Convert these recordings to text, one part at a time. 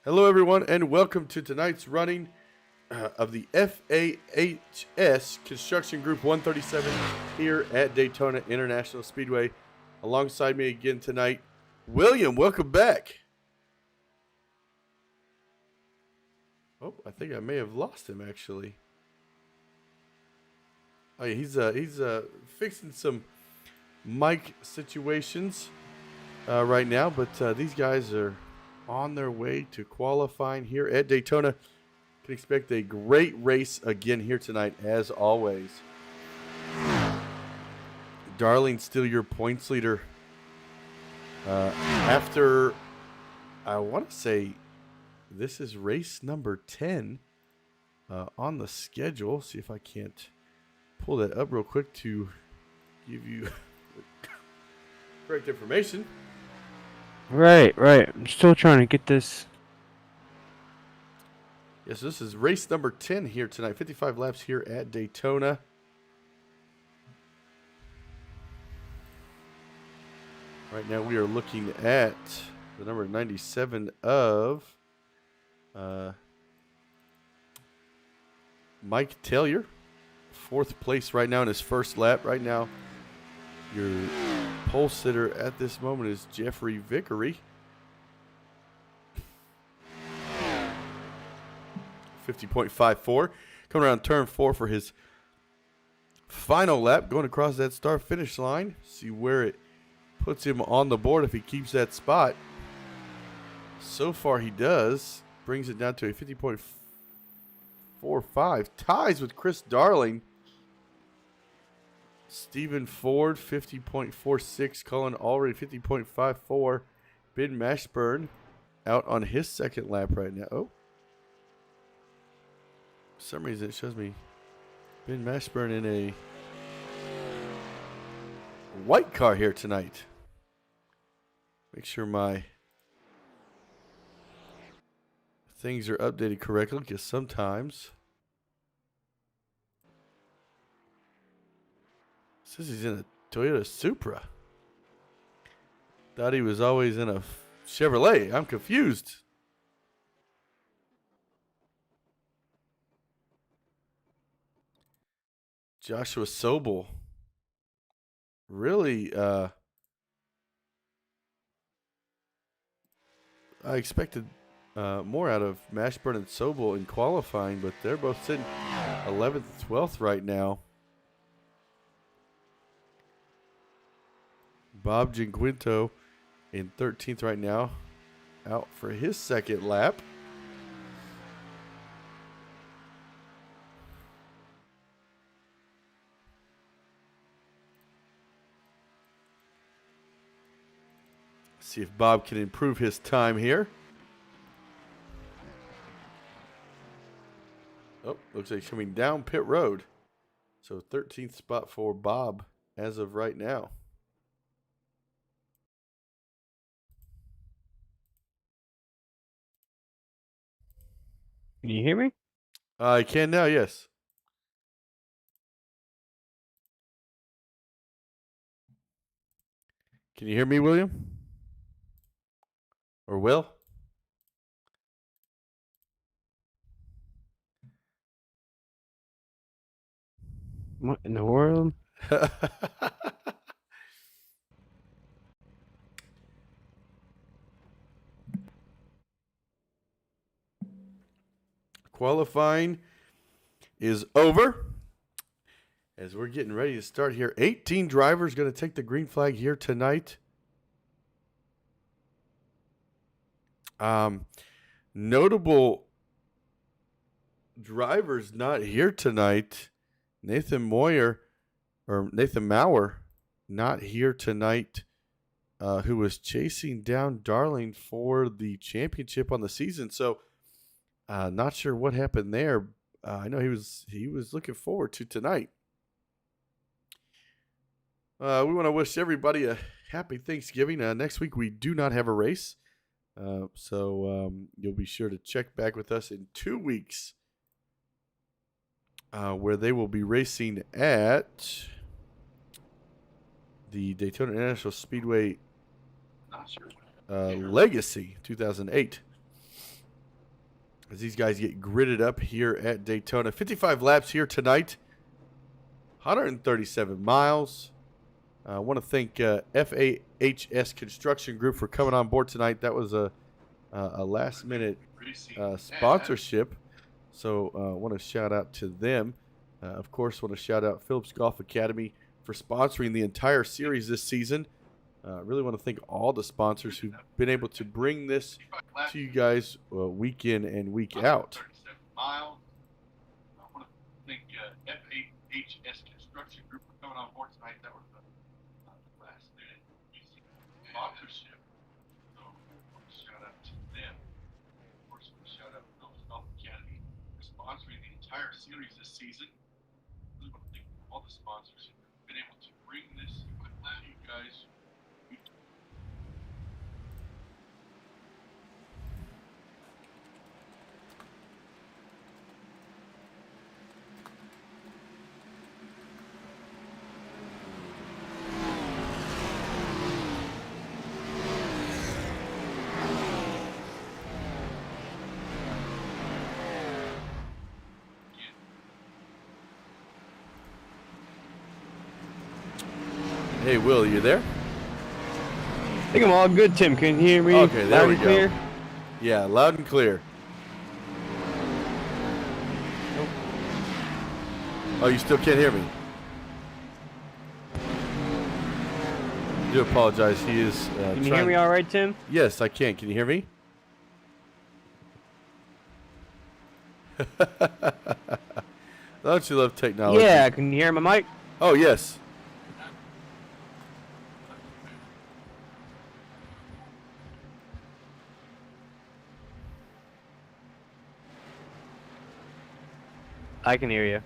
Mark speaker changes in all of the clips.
Speaker 1: Hello, everyone, and welcome to tonight's running of the FAHS Construction Group 137 here at Daytona International Speedway. Alongside me again tonight, William. Welcome back. Oh, I think I may have lost him actually. Oh, yeah, he's fixing some mic situations right now, but these guys are on their way to qualifying here at Daytona. Can expect a great race again here tonight, as always. Darling, still your points leader. After, I want to say, this is race number 10 on the schedule. See if I can't pull that up real quick to give you correct information.
Speaker 2: Right. I'm still trying to get this.
Speaker 1: Yes, this is race number 10 here tonight. 55 laps here at Daytona. Right now we are looking at the number 97 of Mike Taylor. Fourth place right now in his first lap. Right now, your pole sitter at this moment is Jeffrey Vickery. 50.54. Coming around turn 4 for his final lap. Going across that start finish line. See where it puts him on the board if he keeps that spot. So far he does. Brings it down to a 50.45. Ties with Chris Darling. Stephen Ford, 50.46. Colin Allred, 50.54. Ben Mashburn out on his second lap right now. Oh. For some reason it shows me Ben Mashburn in a white car here tonight. Make sure my things are updated correctly, because sometimes it says he's in a Toyota Supra. Thought he was always in a Chevrolet. I'm confused. Joshua Sobel. Really, I expected more out of Mashburn and Sobel in qualifying, but they're both sitting 11th, 12th right now. Bob Ginquinto in 13th right now, out for his second lap. See if Bob can improve his time here. Oh, looks like he's coming down pit road. So 13th spot for Bob as of right now.
Speaker 2: Can you hear me?
Speaker 1: I can now, yes. Can you hear me, William? Or Will?
Speaker 2: What in the world?
Speaker 1: Qualifying is over. As we're getting ready to start here, 18 drivers going to take the green flag here tonight. Notable drivers not here tonight. Nathan Moyer, or Nathan Mower, not here tonight, who was chasing down Darling for the championship on the season. So, not sure what happened there. I know he was looking forward to tonight. We want to wish everybody a happy Thanksgiving. Next week we do not have a race, so you'll be sure to check back with us in 2 weeks, where they will be racing at the Daytona International Speedway Legacy 2008. as these guys get gridded up here at Daytona. 55 laps here tonight, 137 miles. I want to thank FAHS Construction Group for coming on board tonight. That was a last-minute sponsorship, so I want to shout out to them. Of course, want to shout out Phillips Golf Academy for sponsoring the entire series this season. Really want to thank all the sponsors who've been able to bring this to you guys week in and week out.
Speaker 3: I want to thank FAHS Construction Group for coming on board tonight. That was the last minute sponsorship. So I want to shout out to them. Of course, I want to shout out Phillips Golf Academy for sponsoring the entire series this season. I really want to thank all the sponsors who've been able to bring this equipment to you guys.
Speaker 1: Hey, Will, you there?
Speaker 2: I think I'm all good, Tim. Can you hear me?
Speaker 1: Okay, there
Speaker 2: loud
Speaker 1: we
Speaker 2: and
Speaker 1: go.
Speaker 2: clear?
Speaker 1: Yeah, loud and clear.
Speaker 2: Nope.
Speaker 1: Oh, you still can't hear me? I do apologize. He is
Speaker 2: Can you hear me all right, Tim?
Speaker 1: Yes, I can. Can you hear me? Don't you love technology?
Speaker 2: Yeah, can you hear my mic?
Speaker 1: Oh, yes.
Speaker 2: I can hear you.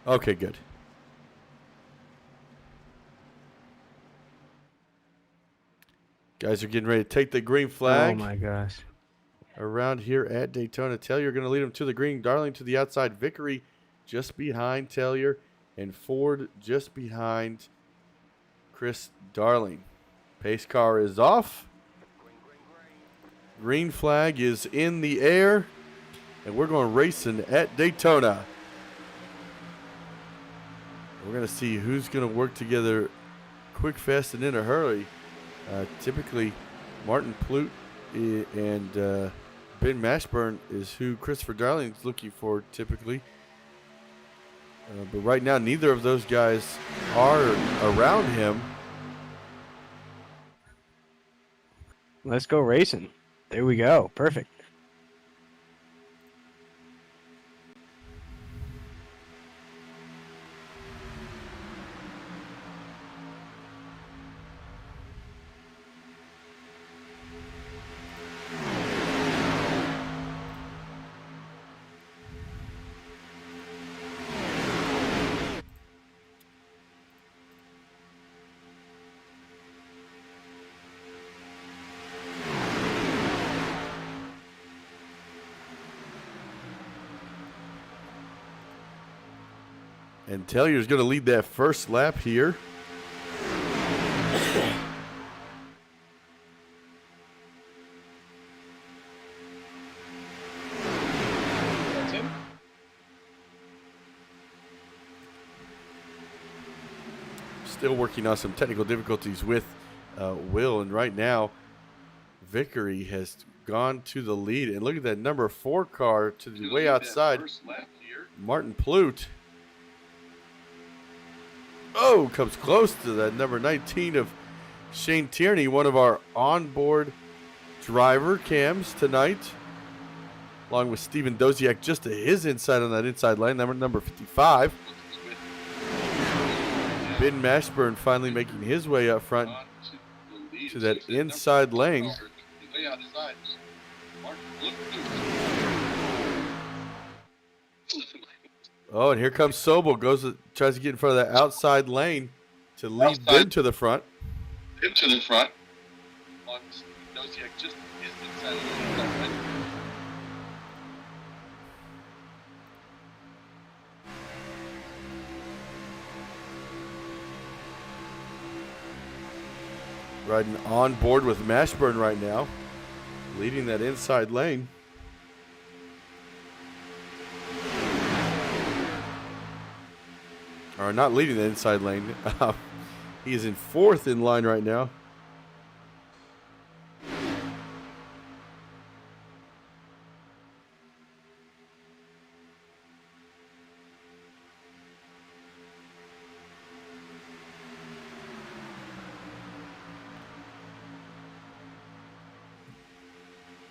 Speaker 1: Okay, good. Guys are getting ready to take the green flag.
Speaker 2: Oh my gosh.
Speaker 1: Around here at Daytona. Taylor going to lead them to the green. Darling to the outside. Vickery just behind Taylor. And Ford just behind Chris Darling. Pace car is off. Green flag is in the air. And we're going racing at Daytona. We're going to see who's going to work together quick, fast, and in a hurry. Typically, Martin Plute and Ben Mashburn is who Christopher Darling is looking for typically. But right now, neither of those guys are around him.
Speaker 2: Let's go racing. There we go. Perfect.
Speaker 1: And Taylor's going to lead that first lap here.
Speaker 3: That's him.
Speaker 1: Still working on some technical difficulties with Will. And right now, Vickery has gone to the lead. And look at that number 4 car to the way outside.
Speaker 3: First lap here.
Speaker 1: Martin Plute. Oh, comes close to that number 19 of Shane Tierney, one of our onboard driver cams tonight, along with Steven Doziak just to his inside on that inside lane, number 55. Ben Mashburn finally making his way up front to that inside lane. Oh, and here comes Sobel. Tries to get in front of that outside lane to lead them to the front.
Speaker 3: Into the front. Doziak just is inside of the lane.
Speaker 1: Riding on board with Mashburn right now, leading that inside lane. Or not leading the inside lane. He is in 4th in line right now.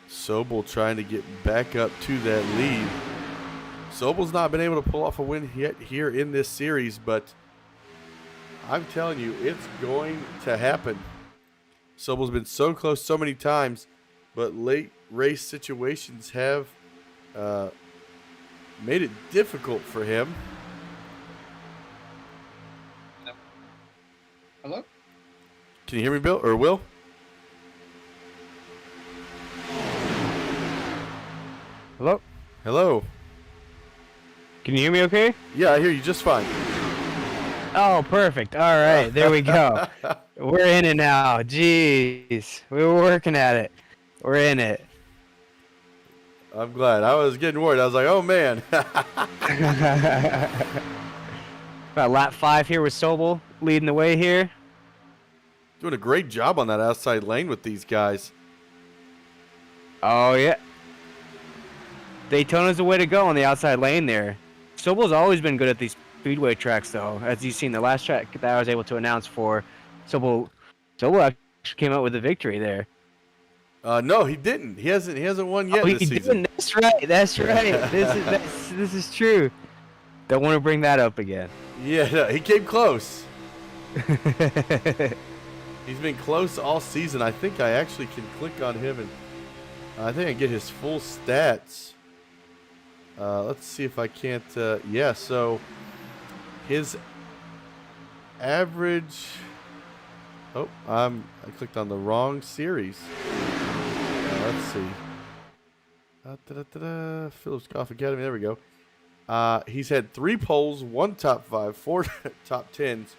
Speaker 1: Sobel trying to get back up to that lead. Sobel's not been able to pull off a win yet here in this series, but I'm telling you, it's going to happen. Sobel's been so close so many times, but late race situations have made it difficult for him.
Speaker 4: Hello?
Speaker 1: Can you hear me, Bill or Will?
Speaker 2: Hello?
Speaker 1: Hello.
Speaker 2: Can you hear me okay?
Speaker 1: Yeah, I hear you just fine.
Speaker 2: Oh, perfect. All right, there we go. We're in it now. Jeez, we were working at it. We're in it.
Speaker 1: I'm glad. I was getting worried. I was like, oh, man.
Speaker 2: About lap 5 here with Sobel leading the way here.
Speaker 1: Doing a great job on that outside lane with these guys.
Speaker 2: Oh, yeah. Daytona's the way to go on the outside lane there. Sobel's always been good at these speedway tracks, though. As you've seen, the last track that I was able to announce for, Sobel actually came out with the victory there.
Speaker 1: No, he didn't. He hasn't won yet this season.
Speaker 2: Didn't. That's right. That's right. This is true. Don't want to bring that up again.
Speaker 1: Yeah, no, he came close. He's been close all season. I think I actually can click on him and I think I get his full stats. Let's see if I can't. Yeah, so his average. Oh, I clicked on the wrong series. Let's see. Phillips Golf Academy. There we go. He's had 3 poles, 1 top 5, 4 top 10s,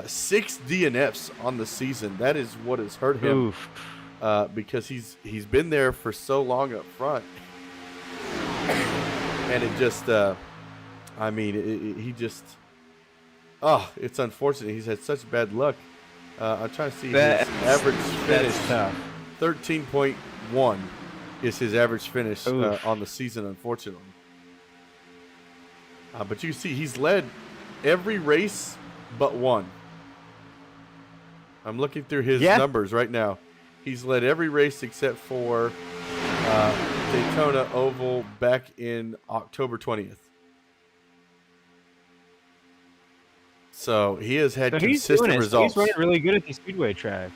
Speaker 1: 6 DNFs on the season. That is what has hurt him.
Speaker 2: Oof.
Speaker 1: Because he's been there for so long up front. And it just, he just, it's unfortunate. He's had such bad luck. I'm trying to see his average finish. 13.1 is his average finish on the season, unfortunately. But you can see he's led every race but one. I'm looking through his numbers right now. He's led every race except for Daytona Oval back in October 20th. So he has had consistent results.
Speaker 2: He's running really good at these speedway tracks.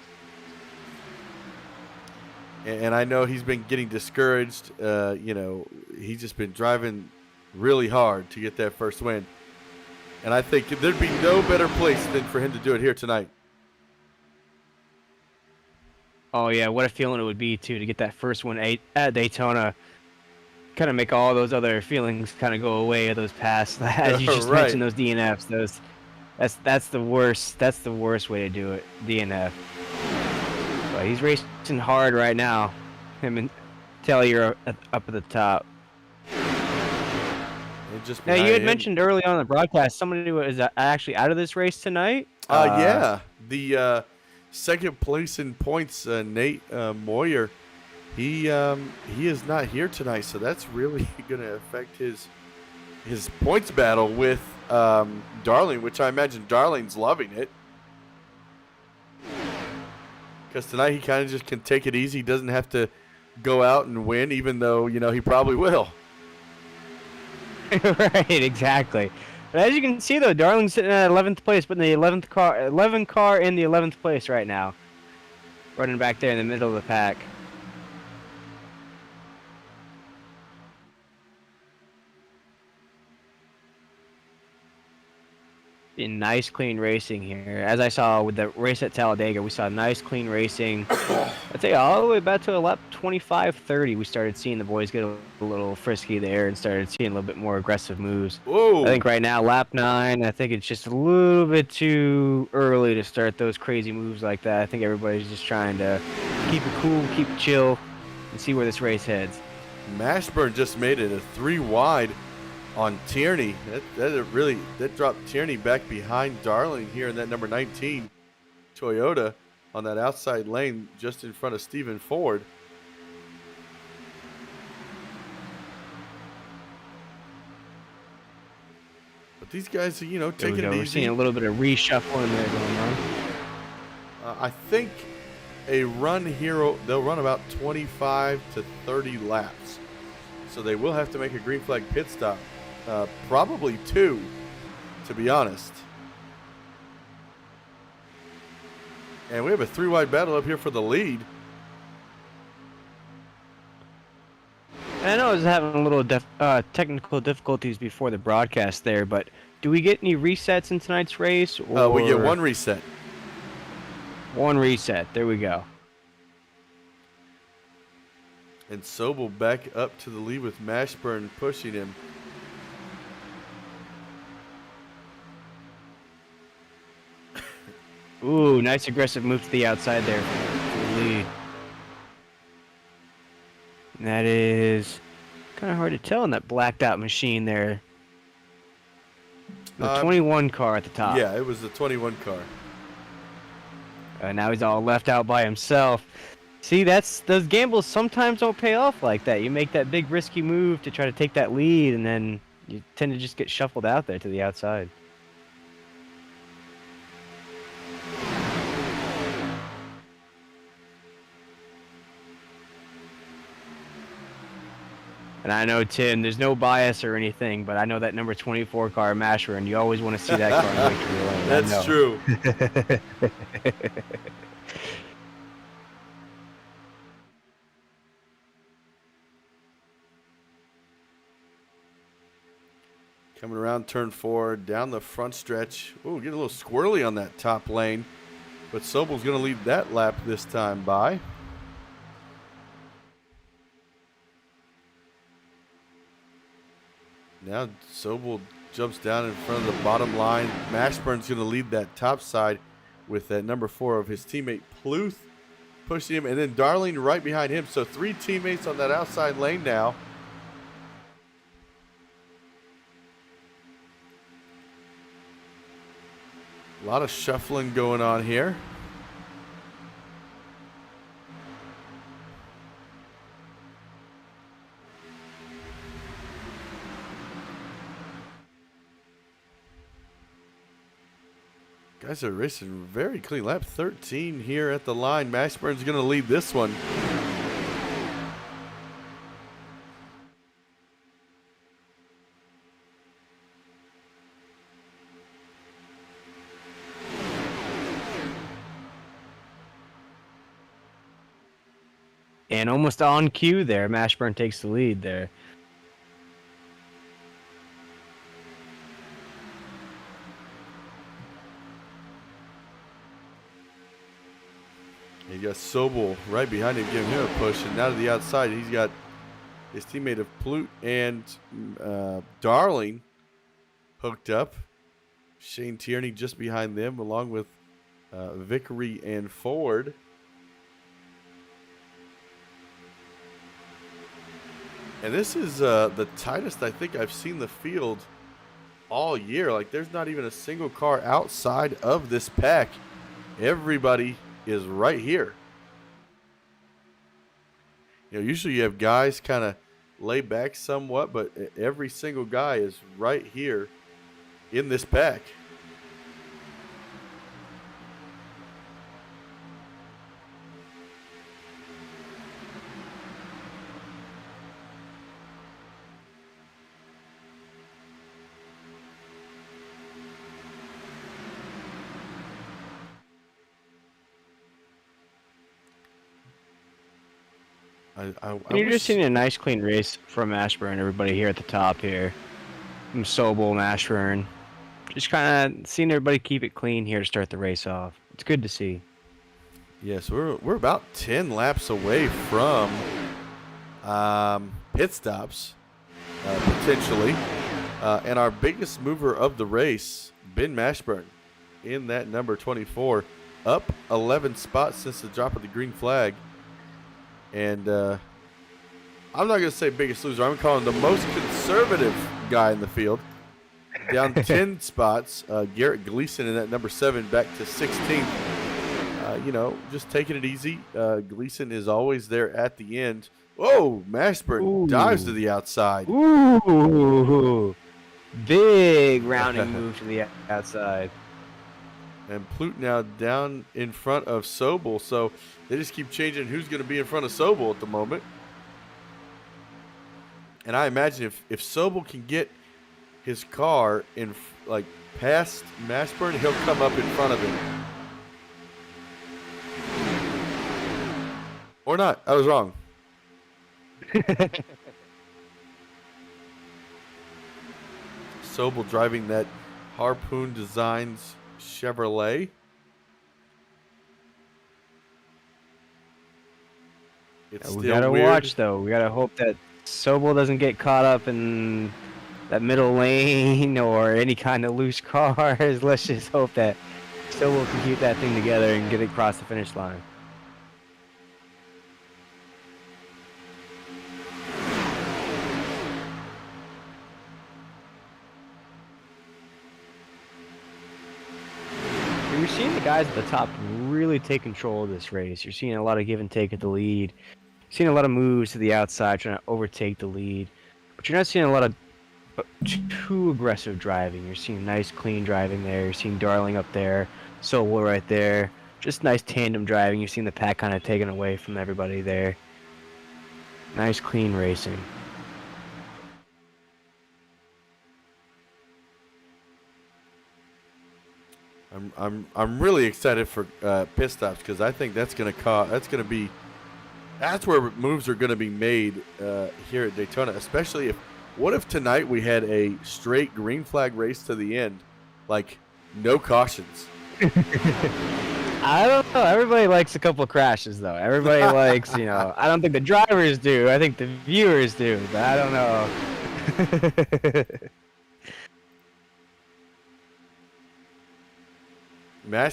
Speaker 1: And I know he's been getting discouraged. He's just been driving really hard to get that first win. And I think there'd be no better place than for him to do it here tonight.
Speaker 2: Oh, yeah, what a feeling it would be, too, to get that first win at Daytona. Kind of make all those other feelings kind of go away, those past, as you just mentioned, those DNFs. That's the worst. That's the worst way to do it, DNF. But he's racing hard right now. Him and Telly are up at the top. Now, you had mentioned early on in the broadcast somebody was actually out of this race tonight.
Speaker 1: Yeah, the second place in points, Nate Moyer. He is not here tonight, so that's really going to affect his points battle with Darling, which I imagine Darling's loving it. Because tonight he kind of just can take it easy. He doesn't have to go out and win, even though, he probably will.
Speaker 2: Right, exactly. But as you can see, though, Darling's sitting at 11th place, but in the 11th car in the 11th place right now. Running back there in the middle of the pack. Nice clean racing here. As I saw with the race at Talladega, we saw nice clean racing. I'd say all the way back to lap 25-30, we started seeing the boys get a little frisky there and started seeing a little bit more aggressive moves.
Speaker 1: Whoa.
Speaker 2: I think right now, lap 9, I think it's just a little bit too early to start those crazy moves like that. I think everybody's just trying to keep it cool, keep it chill, and see where this race heads.
Speaker 1: Mashburn just made it a 3 wide on Tierney. That dropped Tierney back behind Darling here in that number 19 Toyota on that outside lane just in front of Stephen Ford. But these guys are, taking it easy.
Speaker 2: We're seeing a little bit of reshuffling there going on.
Speaker 1: I think a run here, they'll run about 25 to 30 laps. So they will have to make a green flag pit stop. Probably 2, to be honest. And we have a 3-wide battle up here for the lead.
Speaker 2: And I know I was having a little technical difficulties before the broadcast there, but do we get any resets in tonight's race? Or
Speaker 1: we get 1 reset.
Speaker 2: 1 reset. There we go.
Speaker 1: And Sobel back up to the lead with Mashburn pushing him.
Speaker 2: Ooh, nice aggressive move to the outside there for the lead. And that is kind of hard to tell in that blacked out machine there. The 21 car at the top.
Speaker 1: Yeah, it was the 21 car.
Speaker 2: Now he's all left out by himself. See, those gambles sometimes don't pay off like that. You make that big risky move to try to take that lead, and then you tend to just get shuffled out there to the outside. And I know, Tim, there's no bias or anything, but I know that number 24 car, Masher, and you always want to see that car in victory lane.
Speaker 1: That's true. Coming around turn 4, down the front stretch. Ooh, getting a little squirrely on that top lane. But Sobel's going to lead that lap this time by. Now Sobel jumps down in front of the bottom line. Mashburn's going to lead that top side with that number 4 of his teammate Pluth pushing him. And then Darling right behind him. So 3 teammates on that outside lane now. A lot of shuffling going on here. Guys are racing very clean. Lap 13 here at the line. Mashburn's going to lead this one.
Speaker 2: And almost on cue there, Mashburn takes the lead there.
Speaker 1: You got Sobel right behind him, giving him a push. And now to the outside, he's got his teammate of Plute and Darling hooked up. Shane Tierney just behind them, along with Vickery and Ford. And this is the tightest I think I've seen the field all year. Like, there's not even a single car outside of this pack. Everybody is right here. Usually you have guys kind of lay back somewhat, but every single guy is right here in this pack.
Speaker 2: You're just seeing a nice clean race from Ashburn. Everybody here at the top here, from Sobel, Ashburn, just kind of seeing everybody keep it clean here to start the race off. It's good to see.
Speaker 1: Yes, we're about 10 laps away from pit stops potentially, and our biggest mover of the race, Ben Mashburn, in that number 24, up 11 spots since the drop of the green flag. And I'm not going to say biggest loser. I'm calling the most conservative guy in the field. Down 10 spots. Garrett Gleason in that number 7 back to 16th. Just taking it easy. Gleason is always there at the end. Whoa, Mashburn dives to the outside.
Speaker 2: Ooh, big rounding move to the outside.
Speaker 1: And Plute now down in front of Sobel, so they just keep changing who's going to be in front of Sobel at the moment. And I imagine if Sobel can get his car in past Mashburn, he'll come up in front of him. Or not. I was wrong. Sobel driving that Harpoon Designs Chevrolet.
Speaker 2: We gotta watch though. We gotta hope that Sobel doesn't get caught up in that middle lane or any kind of loose cars. Let's just hope that Sobel can keep that thing together and get it across the finish line. You're seeing the guys at the top really take control of this race. You're seeing a lot of give and take at the lead. You're seeing a lot of moves to the outside trying to overtake the lead. But you're not seeing a lot of too aggressive driving. You're seeing nice clean driving there. You're seeing Darling up there. Sobel right there. Just nice tandem driving. You're seeing the pack kind of taken away from everybody there. Nice clean racing.
Speaker 1: I'm really excited for pit stops because I think that's where moves are gonna be made here at Daytona. Especially what if tonight we had a straight green flag race to the end, like no cautions.
Speaker 2: I don't know. Everybody likes a couple of crashes though. Everybody likes, I don't think the drivers do. I think the viewers do, but I don't know.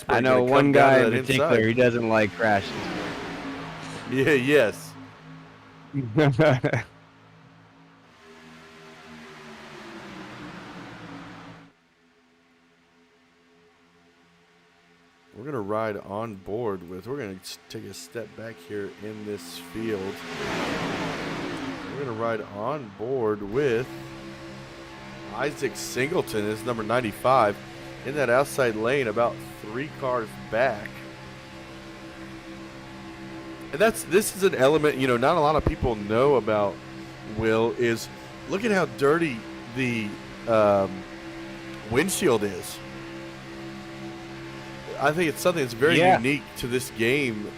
Speaker 2: I know one guy in particular who doesn't like crashes.
Speaker 1: Yeah, yes. We're going to ride on board with, we're going to take a step back here in this field. We're going to ride on board with Isaac Singleton is number 95 in that outside lane, about 3 cars back. And this is an element, not a lot of people know about, Will, is look at how dirty the windshield is. I think it's something that's very unique to this game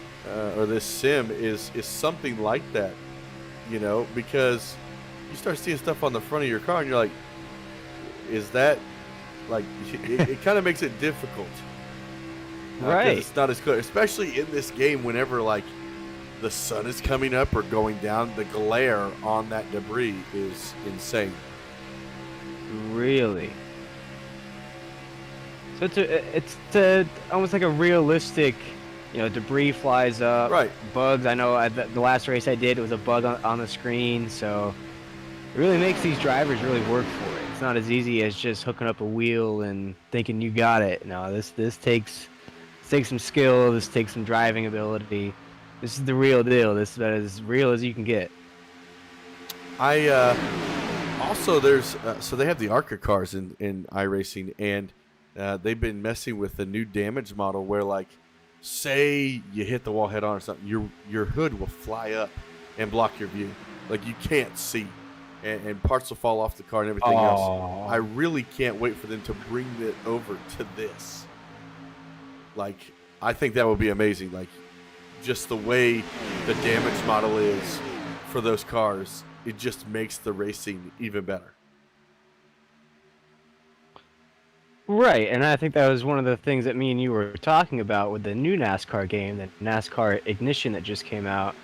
Speaker 1: or this sim is something like that, because you start seeing stuff on the front of your car and you're like, is that, it kind of makes it difficult.
Speaker 2: Right.
Speaker 1: It's not as clear, especially in this game whenever, the sun is coming up or going down, the glare on that debris is insane.
Speaker 2: Really? So it's almost like a realistic, debris flies up.
Speaker 1: Right.
Speaker 2: Bugs. I know the last race I did, it was a bug on the screen. So it really makes these drivers really work for it. It's not as easy as just hooking up a wheel and thinking you got it. No, this takes some skill. This takes some driving ability. This is the real deal. This is about as real as you can get.
Speaker 1: Also there's so they have the ARCA cars in iRacing, and they've been messing with the new damage model where, say you hit the wall head on or something, your hood will fly up and block your view. You can't see, and parts will fall off the car and everything else. I really can't wait for them to bring it over to this. I think that would be amazing. Just the way the damage model is for those cars, it just makes the racing even better.
Speaker 2: Right, and I think that was one of the things that me and you were talking about with the new NASCAR game, the NASCAR Ignition that just came out,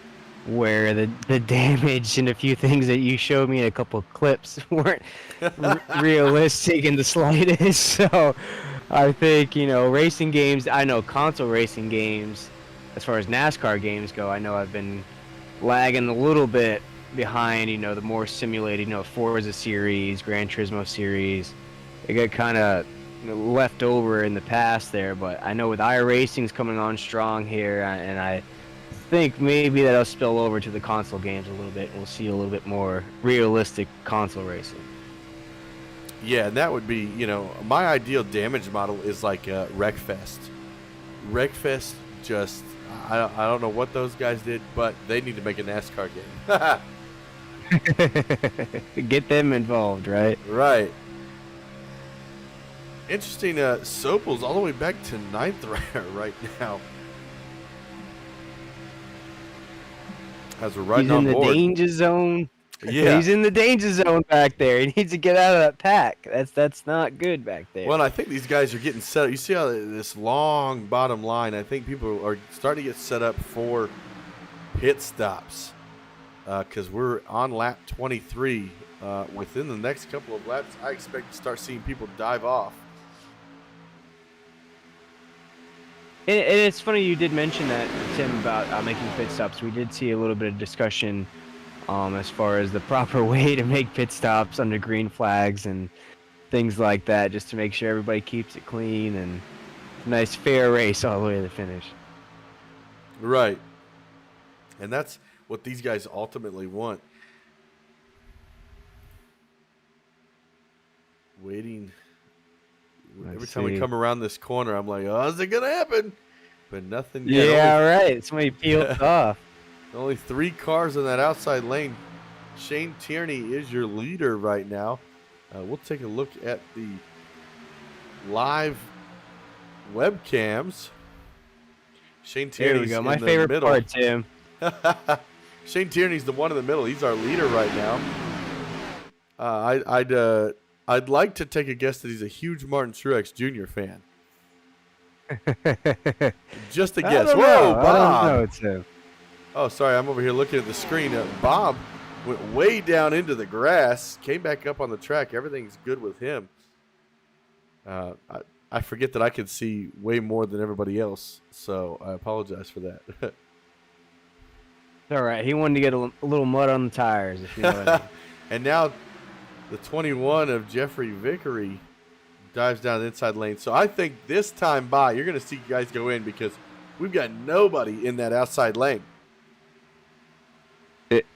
Speaker 2: where the damage and a few things that you showed me in a couple of clips weren't realistic in the slightest. So I think, racing games, I know console racing games, as far as NASCAR games go, I know I've been lagging a little bit behind, the more simulated, Forza series, Gran Turismo series. They got kind of left over in the past there, but I know with iRacing's coming on strong here, and I think maybe that'll spill over to the console games a little bit, and we'll see a little bit more realistic console racing.
Speaker 1: Yeah, and that would be, my ideal damage model is like Wreckfest. Wreckfest just, I don't know what those guys did, but they need to make a NASCAR game.
Speaker 2: Get them involved, right?
Speaker 1: Right. Interesting, Sopel's all the way back to 9th right now. As we're riding on board.
Speaker 2: He's in the danger zone.
Speaker 1: Yeah.
Speaker 2: He's in the danger zone back there. He needs to get out of that pack. That's not good back there.
Speaker 1: Well, I think these guys are getting set up. You see how this long bottom line, I think people are starting to get set up for pit stops. Because we're on lap 23. Within the next couple of laps, I expect to start seeing people dive off.
Speaker 2: And it's funny you did mention that, Tim, about making pit stops. We did see a little bit of discussion as far as the proper way to make pit stops under green flags and things like that, just to make sure everybody keeps it clean and a nice fair race all the way to the finish.
Speaker 1: Right. And that's what these guys ultimately want. Waiting. Every time we come around this corner, I'm like, oh, is it going to happen? But nothing yet.
Speaker 2: Yeah, right. Somebody peeled off.
Speaker 1: Only 3 cars in that outside lane. Shane Tierney is your leader right now. We'll take a look at the live webcams. Shane Tierney's
Speaker 2: there we go. My
Speaker 1: in the
Speaker 2: favorite
Speaker 1: middle.
Speaker 2: part, Tim.
Speaker 1: Shane Tierney's the one in the middle. He's our leader right now. I'd like to take a guess that he's a huge Martin Truex Jr. fan. Just a guess. Whoa, Bob.
Speaker 2: I don't know, Tim.
Speaker 1: Oh, sorry. I'm over here looking at the screen. Bob went way down into the grass, came back up on the track. Everything's good with him. I forget that I can see way more than everybody else, so I apologize for that.
Speaker 2: All right. He wanted to get a little mud on the tires, if you know what I mean.
Speaker 1: And now the 21 of Jeffrey Vickery dives down the inside lane. So I think this time by, you're going to see guys go in because we've got nobody in that outside lane.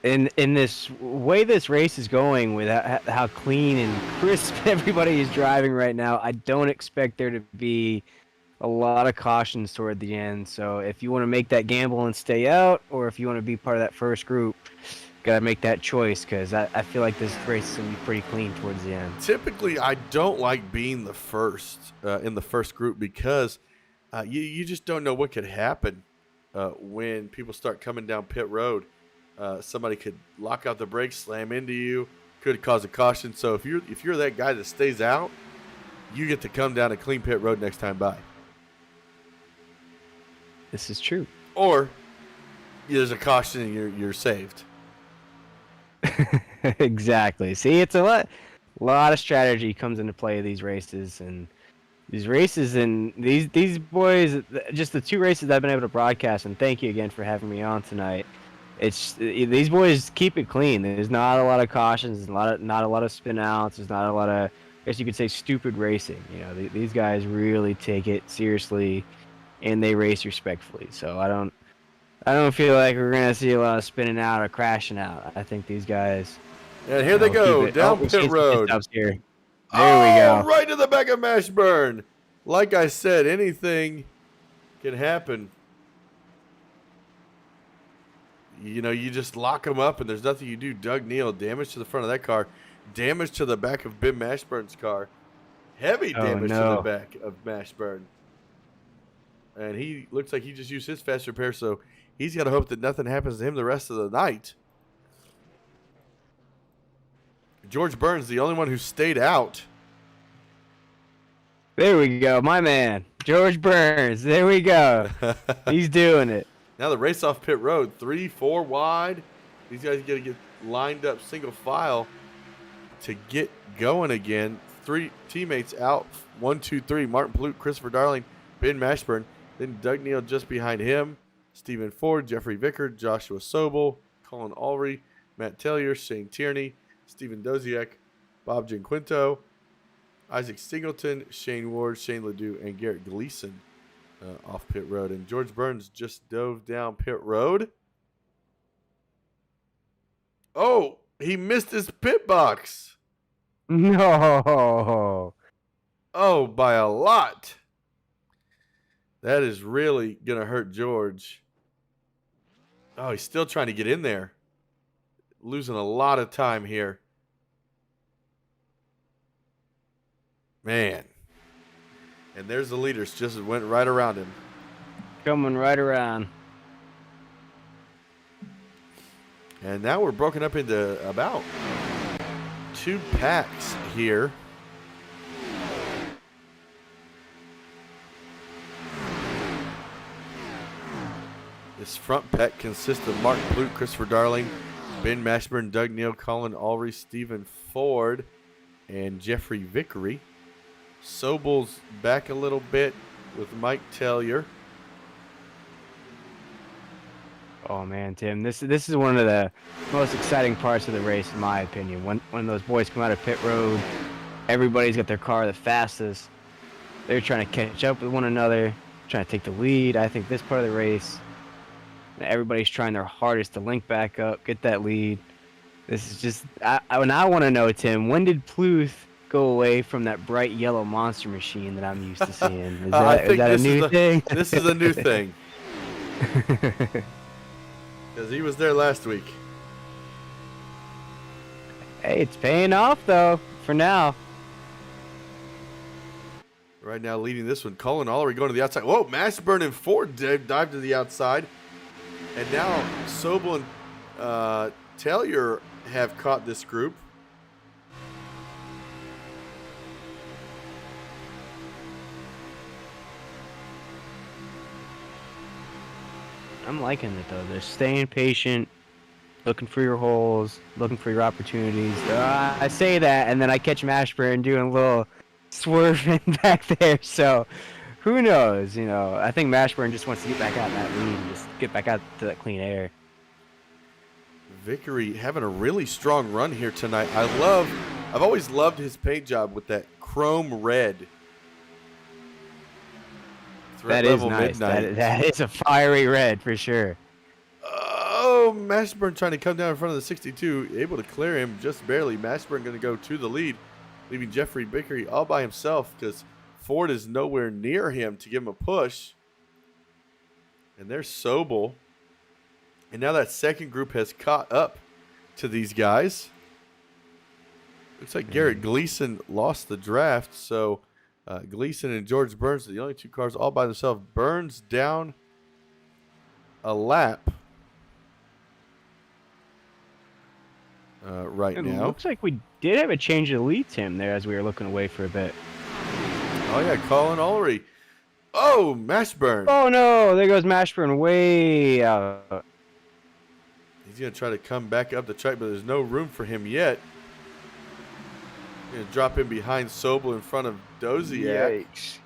Speaker 2: In this way this race is going, with how clean and crisp everybody is driving right now, I don't expect there to be a lot of cautions toward the end. So if you want to make that gamble and stay out, or if you want to be part of that first group, gotta make that choice, because I feel like this race is gonna be pretty clean towards the end.
Speaker 1: Typically, I don't like being the first in the first group because you just don't know what could happen when people start coming down pit road. Somebody could lock out the brakes, slam into you, could cause a caution. So if you're that guy that stays out, you get to come down a clean pit road next time by.
Speaker 2: This is true.
Speaker 1: Or there's a caution and you're saved.
Speaker 2: Exactly. See, it's a lot of strategy comes into play these races, and these boys, just the 2 races that I've been able to broadcast, and thank you again for having me on tonight. These boys keep it clean. There's not a lot of cautions. There's not a lot of spin outs. There's not a lot of, I guess you could say, stupid racing. These guys really take it seriously, and they race respectfully. So I don't feel like we're gonna see a lot of spinning out or crashing out. I think these guys.
Speaker 1: And here they go down pit road.
Speaker 2: Here. There we go.
Speaker 1: Right to the back of Mashburn. Like I said, anything can happen. You just lock them up, and there's nothing you do. Doug Neal, damage to the front of that car, damage to the back of Ben Mashburn's car, heavy damage to the back of Mashburn. And he looks like he just used his fast repair, so he's got to hope that nothing happens to him the rest of the night. George Burns, the only one who stayed out.
Speaker 2: There we go, my man, George Burns. There we go. He's doing it.
Speaker 1: Now the race off pit road, 3-4 wide. These guys got to get lined up single file to get going again. 3 teammates out, 1, 2, 3. Martin Palute, Christopher Darling, Ben Mashburn. Then Doug Neal just behind him. Stephen Ford, Jeffrey Vickard, Joshua Sobel, Colin Ulrey, Matt Taylor, Shane Tierney, Stephen Doziak, Bob Janquinto, Isaac Singleton, Shane Ward, Shane Ledoux, and Garrett Gleason off pit road. And George Burns just dove down pit road. Oh, he missed his pit box.
Speaker 2: No.
Speaker 1: Oh, by a lot. That is really going to hurt George. Oh, he's still trying to get in there. Losing a lot of time here. Man. And there's the leaders. Just went right around him.
Speaker 2: Coming right around.
Speaker 1: And now we're broken up into about 2 packs here. This front pack consists of Mark Plute, Christopher Darling, Ben Mashburn, Doug Neal, Colin Ulrich, Stephen Ford, and Jeffrey Vickery. Sobel's back a little bit with Mike Taylor.
Speaker 2: Oh man, Tim, this is one of the most exciting parts of the race, in my opinion. When those boys come out of pit road, everybody's got their car the fastest. They're trying to catch up with one another, trying to take the lead. I think this part of the race, everybody's trying their hardest to link back up, get that lead. This is just, I want to know, Tim, when did Pluth go away from that bright yellow monster machine that I'm used to seeing? Is that a new thing?
Speaker 1: This is a new thing. Because he was there last week.
Speaker 2: Hey, it's paying off, though, for now.
Speaker 1: Right now leading this one, Colin Ulrich going to the outside. Whoa, Mashburn and Ford dive to the outside. And now Sobel and Taylor have caught this group.
Speaker 2: I'm liking it, though. They're staying patient, looking for your holes, looking for your opportunities. I say that, and then I catch Mashburn doing a little swerving back there. So, who knows? You know, I think Mashburn just wants to get back out in that lead and just get back out to that clean air.
Speaker 1: Vickery having a really strong run here tonight. I've always loved his paint job with that chrome red.
Speaker 2: That is nice. That is a fiery red for sure.
Speaker 1: Oh, Mashburn trying to come down in front of the 62, able to clear him just barely. Mashburn going to go to the lead, leaving Jeffrey Vickery all by himself because Ford is nowhere near him to give him a push. And there's Sobel. And now that second group has caught up to these guys. Looks like Garrett Gleason lost the draft, so Gleason and George Burns are the only 2 cars all by themselves. Burns down a lap right now.
Speaker 2: Looks like we did have a change of the lead, Tim, there as we were looking away for a bit.
Speaker 1: Oh, yeah, Colin Ulrich. Oh, Mashburn.
Speaker 2: Oh, no, there goes Mashburn way out.
Speaker 1: He's going to try to come back up the track, but there's no room for him yet. Going to drop in behind Sobel in front of Doziak.
Speaker 2: Yikes.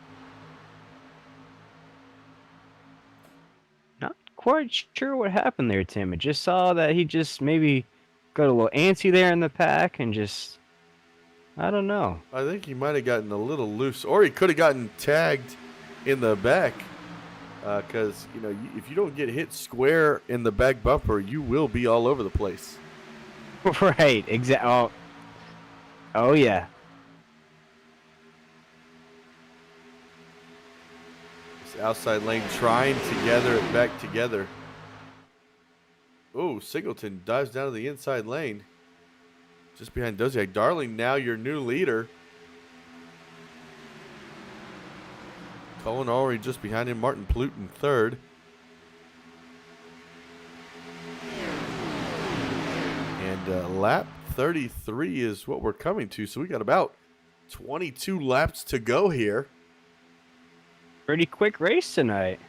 Speaker 2: Not quite sure what happened there, Tim. I just saw that he just maybe got a little antsy there in the pack and just, I don't know.
Speaker 1: I think he might have gotten a little loose, or he could have gotten tagged in the back. Because, you know, if you don't get hit square in the back bumper, you will be all over the place.
Speaker 2: Right, exactly. Oh, yeah.
Speaker 1: This outside lane trying to gather it back together. Oh, Singleton dives down to the inside lane. Just behind Doziak. Darling, now your new leader. Colin Ulrich just behind him. Martin Plute in third. And lap 33 is what we're coming to. So we got about 22 laps to go here.
Speaker 2: Pretty quick race tonight.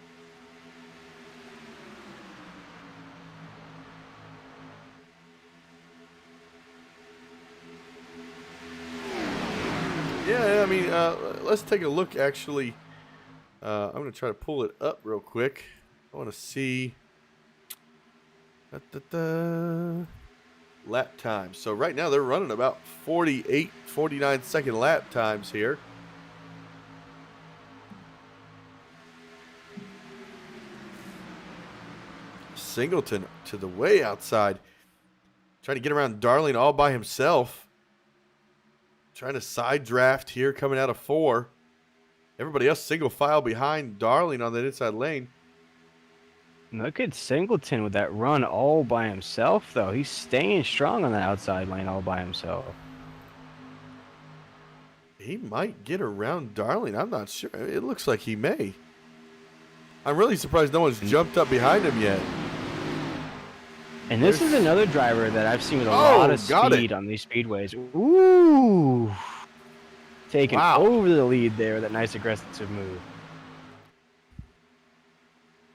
Speaker 1: Yeah, I mean, let's take a look, actually. I'm going to try to pull it up real quick. I want to see. lap times. So right now they're running about 48, 49-second lap times here. Singleton to the way outside, trying to get around Darling all by himself. Trying to side draft here coming out of 4. Everybody else single file behind Darling on that inside lane.
Speaker 2: Look at Singleton with that run all by himself, though. He's staying strong on the outside lane all by himself.
Speaker 1: He might get around Darling. I'm not sure. It looks like he may. I'm really surprised no one's jumped up behind him yet.
Speaker 2: And this is another driver that I've seen with a lot of speed on these speedways. Ooh. Taking over the lead there with that nice aggressive move.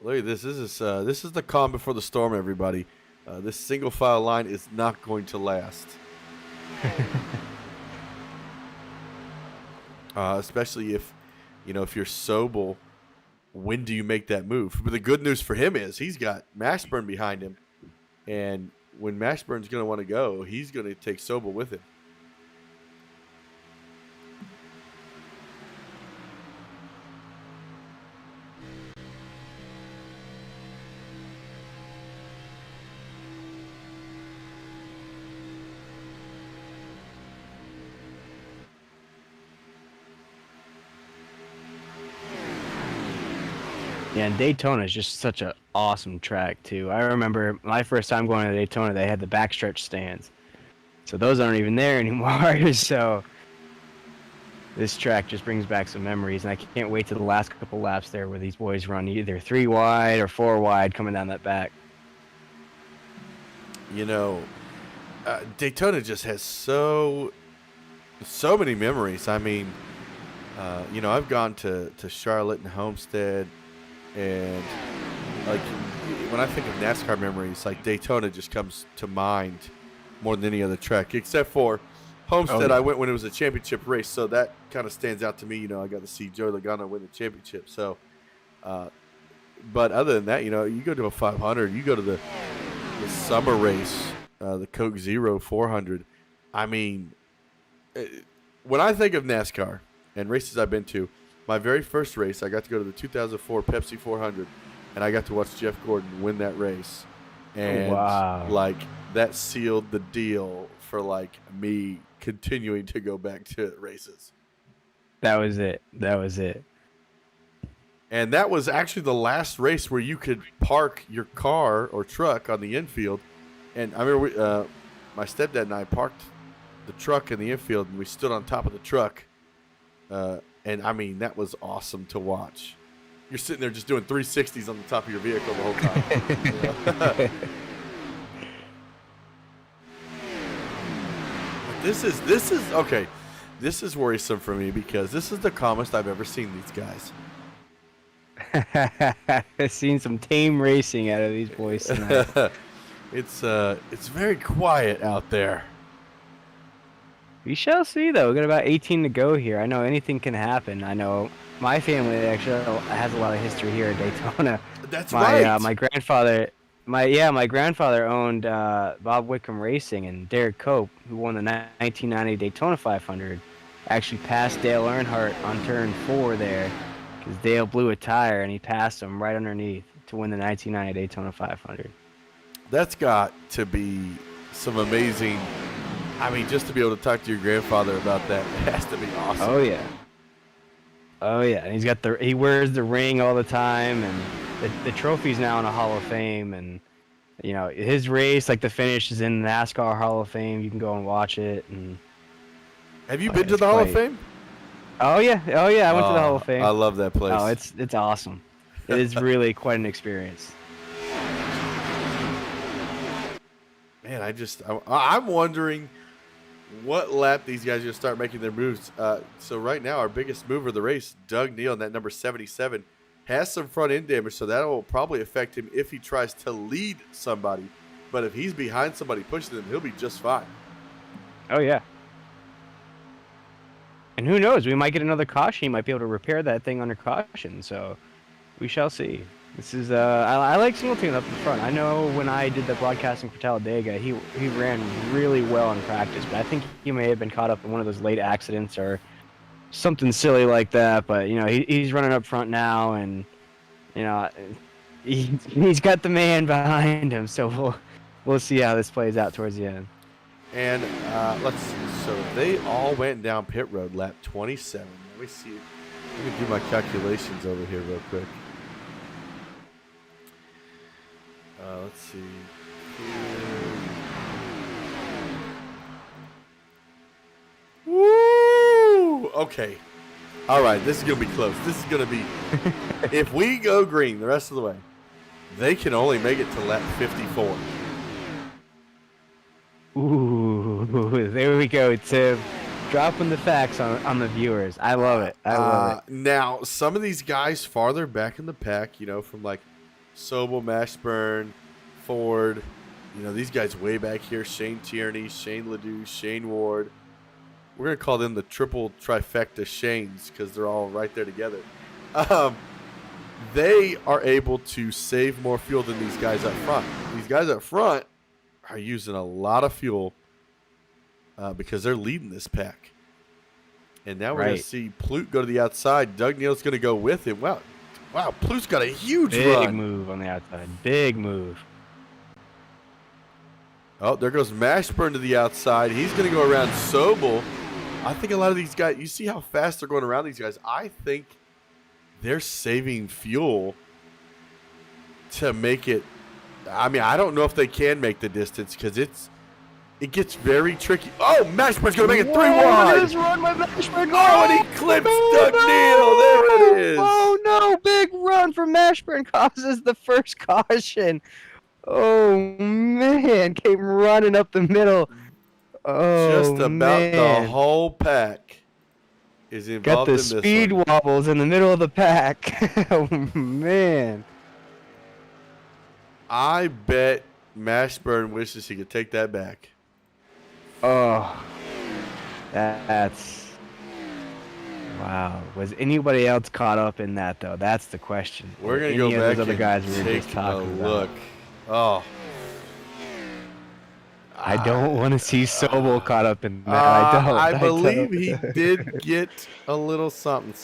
Speaker 1: Look at this. This is the calm before the storm, everybody. This single file line is not going to last. Especially if you're Sobel, when do you make that move? But the good news for him is he's got Mashburn behind him. And when Mashburn's going to want to go, he's going to take Sobel with him.
Speaker 2: Yeah, and Daytona is just such an awesome track, too. I remember my first time going to Daytona, they had the backstretch stands. So those aren't even there anymore. So this track just brings back some memories, and I can't wait to the last couple laps there where these boys run either 3 wide or 4 wide coming down that back.
Speaker 1: Daytona just has so many memories. I mean, I've gone to Charlotte and Homestead. And like when I think of NASCAR memories, like Daytona just comes to mind more than any other track, except for Homestead. I went when it was a championship race, so that kind of stands out to me. I got to see Joey Logano win the championship. So, but other than that, you go to a 500, you go to the summer race, the Coke Zero 400. I mean, when I think of NASCAR and races I've been to, my very first race, I got to go to the 2004 Pepsi 400, and I got to watch Jeff Gordon win that race. And, that sealed the deal for, me continuing to go back to races.
Speaker 2: That was it.
Speaker 1: And that was actually the last race where you could park your car or truck on the infield. And I remember my stepdad and I parked the truck in the infield, and we stood on top of the truck. And, I mean, that was awesome to watch. You're sitting there just doing 360s on the top of your vehicle the whole time. This is worrisome for me because this is the calmest I've ever seen these guys.
Speaker 2: I've seen some tame racing out of these boys tonight.
Speaker 1: It's very quiet out there.
Speaker 2: We shall see, though. We've got about 18 to go here. I know anything can happen. I know my family actually has a lot of history here at Daytona.
Speaker 1: That's right.
Speaker 2: My grandfather, my grandfather owned Bob Wickham Racing, and Derek Cope, who won the 1990 Daytona 500, actually passed Dale Earnhardt on turn 4 there because Dale blew a tire, and he passed him right underneath to win the 1990 Daytona 500.
Speaker 1: That's got to be some amazing. I mean, just to be able to talk to your grandfather about that has to be awesome.
Speaker 2: Oh yeah, and he wears the ring all the time, and the trophy's now in a Hall of Fame, and his race, the finish, is in the NASCAR Hall of Fame. You can go and watch it. And
Speaker 1: have you been to the Hall of Fame?
Speaker 2: Oh yeah, I went to the Hall of Fame.
Speaker 1: I love that place.
Speaker 2: Oh, it's awesome. It is really quite an experience.
Speaker 1: Man, I'm wondering what lap these guys are going to start making their moves. So right now, our biggest mover of the race, Doug Neal, in that number 77, has some front end damage, so that will probably affect him if he tries to lead somebody. But if he's behind somebody pushing him, he'll be just fine.
Speaker 2: Oh, yeah. And who knows? We might get another caution. He might be able to repair that thing under caution, so we shall see. This is I like Singleton up in front. I know when I did the broadcasting for Talladega, he ran really well in practice, but I think he may have been caught up in one of those late accidents or something silly like that. But you know, he's running up front now, and you know, he's got the man behind him. So we'll see how this plays out towards the end.
Speaker 1: And let's see. So they all went down pit road lap 27. Let me see. Let me do my calculations over here real quick. Let's see. Woo! Okay. All right. This is going to be close. This is going to be. If we go green the rest of the way, they can only make it to lap 54.
Speaker 2: Ooh, there we go, Tim. Dropping the facts on the viewers. I love it. I love it.
Speaker 1: Now, some of these guys farther back in the pack, you know, from like Sobel, Mashburn, Ford, you know, these guys way back here, Shane Tierney, Shane Ledoux, Shane Ward. We're going to call them the triple trifecta Shanes because they're all right there together. They are able to save more fuel than these guys up front. These guys up front are using a lot of fuel because they're leading this pack. And now we're going to see Plute go to the outside. Doug Neal's going to go with him. Wow, Plute's got a huge run.
Speaker 2: Big move on the outside. Big move.
Speaker 1: Oh, there goes Mashburn to the outside. He's going to go around Sobel. I think a lot of these guys, you see how fast they're going around these guys. I think they're saving fuel to make it. I mean, I don't know if they can make the distance because it gets very tricky. Oh, Mashburn's going to make it 3 wide.
Speaker 2: Run by Mashburn.
Speaker 1: Oh, and he clips Doug Neal. There it is.
Speaker 2: Oh, no. Big run from Mashburn causes the first caution. Oh, man. Came running up the middle. Oh,
Speaker 1: just about the whole pack is involved in this.
Speaker 2: Got the speed wobbles in the middle of the pack. Oh, man.
Speaker 1: I bet Mashburn wishes he could take that back.
Speaker 2: Oh, that's wow. Was anybody else caught up in that though? That's the question.
Speaker 1: We're gonna go back
Speaker 2: those other guys we
Speaker 1: and
Speaker 2: were
Speaker 1: take
Speaker 2: just talking
Speaker 1: a look.
Speaker 2: about.
Speaker 1: Oh,
Speaker 2: I don't want to see Sobel caught up in that. I don't.
Speaker 1: I believe he did get a little something.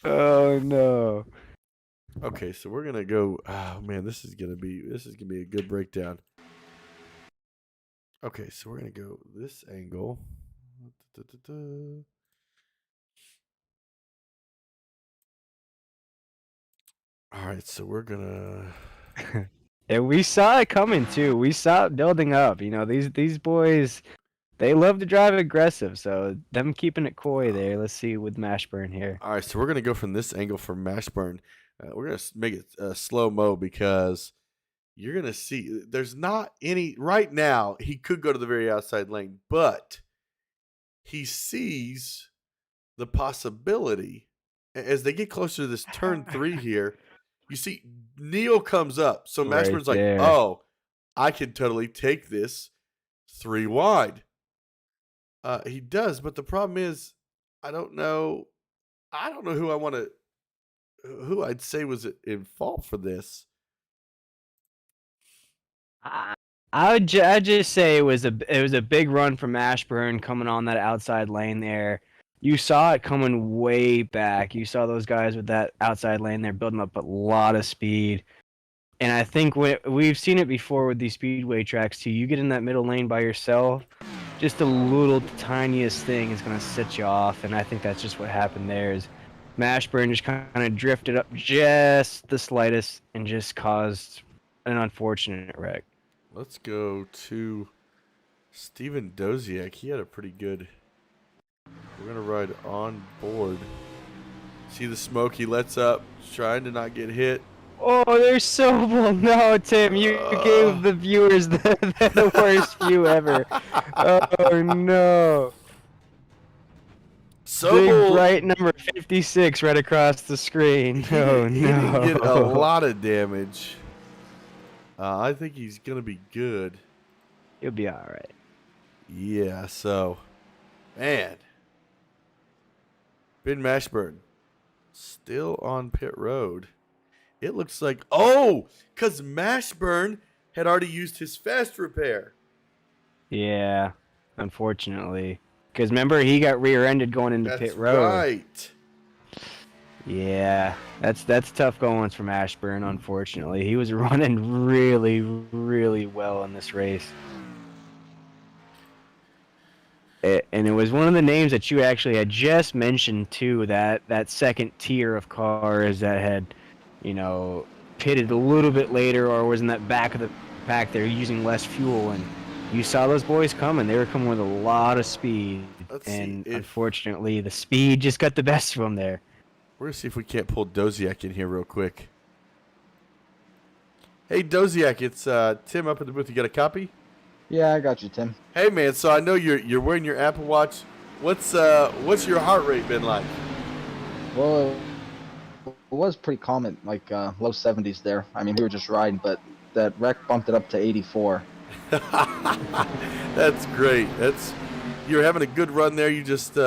Speaker 2: Oh no.
Speaker 1: Okay, so we're gonna go. Oh man, this is gonna be a good breakdown. Okay, so we're gonna go this angle. All right, so we're gonna.
Speaker 2: And we saw it coming too. We saw it building up. You know, these boys, they love to drive aggressive. So them keeping it coy there. Let's see with Mashburn here.
Speaker 1: All right, so we're gonna go from this angle for Mashburn. We're gonna make it slow mo because you're gonna see there's not any right now. He could go to the very outside lane, but he sees the possibility as they get closer to this turn 3 here. You see, Neal comes up, so Mashburn's like, "Oh, I can totally take this 3 wide." He does, but the problem is, I don't know who I'd say was in fault for this.
Speaker 2: I'd just say it was a big run from Mashburn coming on that outside lane there. You saw it coming way back. You saw those guys with that outside lane there building up a lot of speed. And I think we've seen it before with these speedway tracks too. You get in that middle lane by yourself, just a little tiniest thing is going to set you off. And I think that's just what happened there is Mashburn just kind of drifted up just the slightest and just caused an unfortunate wreck.
Speaker 1: Let's go to Steven Doziak. He had a pretty good. We're going to ride on board. See the smoke he lets up, trying to not get hit.
Speaker 2: Oh, there's Sobel. No, Tim, you gave the viewers the worst view ever. Oh, no.
Speaker 1: Sobel,
Speaker 2: big bright number 56 right across the screen.
Speaker 1: He
Speaker 2: no.
Speaker 1: didn't get a lot of damage. I think he's going to be good.
Speaker 2: He'll be all right.
Speaker 1: Yeah, so, man. Ben Mashburn still on pit road. It looks like, because Mashburn had already used his fast repair.
Speaker 2: Yeah, unfortunately. Because remember, he got rear-ended going into
Speaker 1: That's
Speaker 2: pit road.
Speaker 1: right.
Speaker 2: Yeah, that's tough going from Ashburn, unfortunately. He was running really, really well in this race. And it was one of the names that you actually had just mentioned, too, that second tier of cars that had, pitted a little bit later or was in that back of the pack. They're using less fuel, and you saw those boys coming. They were coming with a lot of speed,
Speaker 1: Let's see
Speaker 2: and
Speaker 1: if
Speaker 2: unfortunately, the speed just got the best of them there.
Speaker 1: we're gonna see if we can't pull Doziak in here real quick. Hey Doziak, it's Tim up at the booth. You got a copy?
Speaker 4: Yeah, I got you, Tim.
Speaker 1: Hey man, so I know you're wearing your Apple Watch. What's your heart rate been like?
Speaker 4: Well, it was pretty calm at like low 70s there. I mean, we were just riding, but that wreck bumped it up to 84.
Speaker 1: That's great. You're having a good run there. You just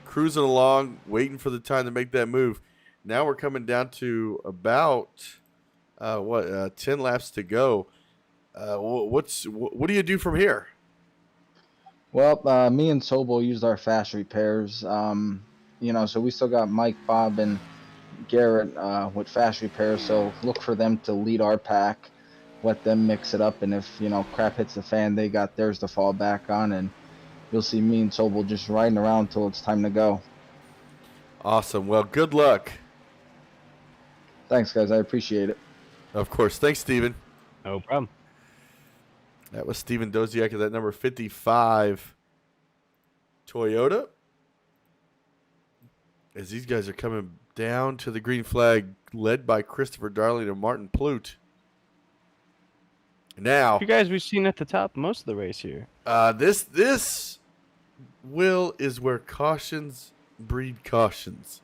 Speaker 1: cruising along, waiting for the time to make that move. Now we're coming down to about 10 laps to go. What do you do from here?
Speaker 4: Well, me and Sobel used our fast repairs. So we still got Mike, Bob, and Garrett with fast repairs. So look for them to lead our pack, let them mix it up, and if crap hits the fan, they got theirs to fall back on, and you'll see me and Sobel just riding around until it's time to go.
Speaker 1: Awesome. Well, good luck.
Speaker 4: Thanks, guys. I appreciate it.
Speaker 1: Of course. Thanks, Steven.
Speaker 2: No problem.
Speaker 1: That was Steven Doziak of that number 55 Toyota. As these guys are coming down to the green flag, led by Christopher Darling and Martin Plute. Now,
Speaker 2: You guys we've seen at the top most of the race here.
Speaker 1: this Will is where cautions breed cautions.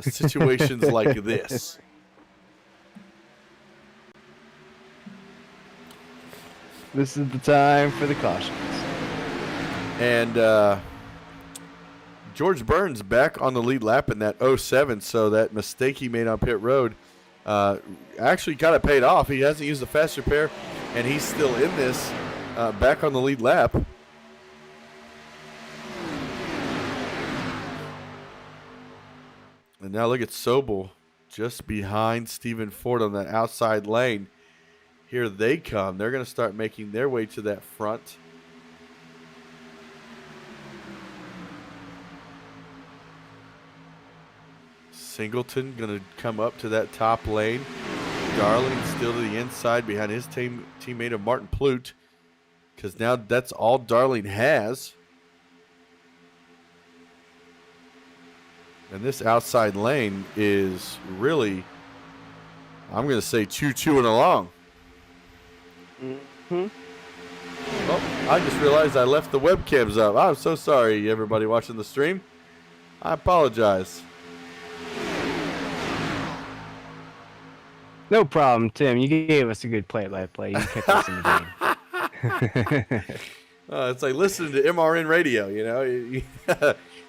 Speaker 1: Situations like this.
Speaker 2: This is the time for the cautions.
Speaker 1: And George Burns back on the lead lap in that 07, so that mistake he made on pit road actually kind of paid off. He hasn't used the fast repair, and he's still in this back on the lead lap. And now look at Sobel just behind Stephen Ford on that outside lane. Here they come. They're going to start making their way to that front. Singleton going to come up to that top lane. Darling still to the inside behind his teammate of Martin Plute, because now that's all Darling has. And this outside lane is really, I'm going to say, choo-chooing along.
Speaker 2: Mm-hmm.
Speaker 1: Oh, I just realized I left the webcams up. I'm so sorry, everybody watching the stream. I apologize.
Speaker 2: No problem, Tim. You gave us a good play-by-play. You kept us in the game.
Speaker 1: It's like listening to MRN radio, you know. You're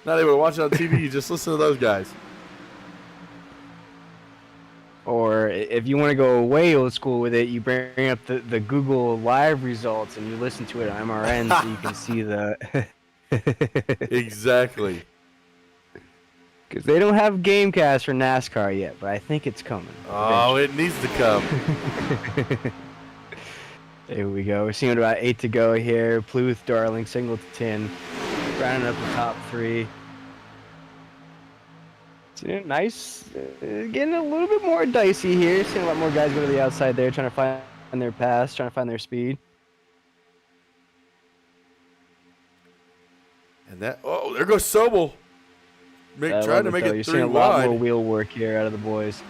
Speaker 1: not able to watch it on TV, you just listen to those guys.
Speaker 2: Or if you want to go way old school with it, you bring up the Google Live results and you listen to it on MRN so you can see the...
Speaker 1: Exactly.
Speaker 2: Because they don't have Gamecast for NASCAR yet, but I think it's coming.
Speaker 1: Oh, it needs to come.
Speaker 2: There we go. We're seeing about 8 to go here. Pluth, Darling, Singleton, rounding up the top 3. So, nice. Getting a little bit more dicey here. Seeing a lot more guys go to the outside there, trying to find their pass, trying to find their speed.
Speaker 1: And that, there goes Sobel. Trying to make it
Speaker 2: You're
Speaker 1: 3
Speaker 2: seeing a
Speaker 1: wide.
Speaker 2: lot more wheel work here out of the boys.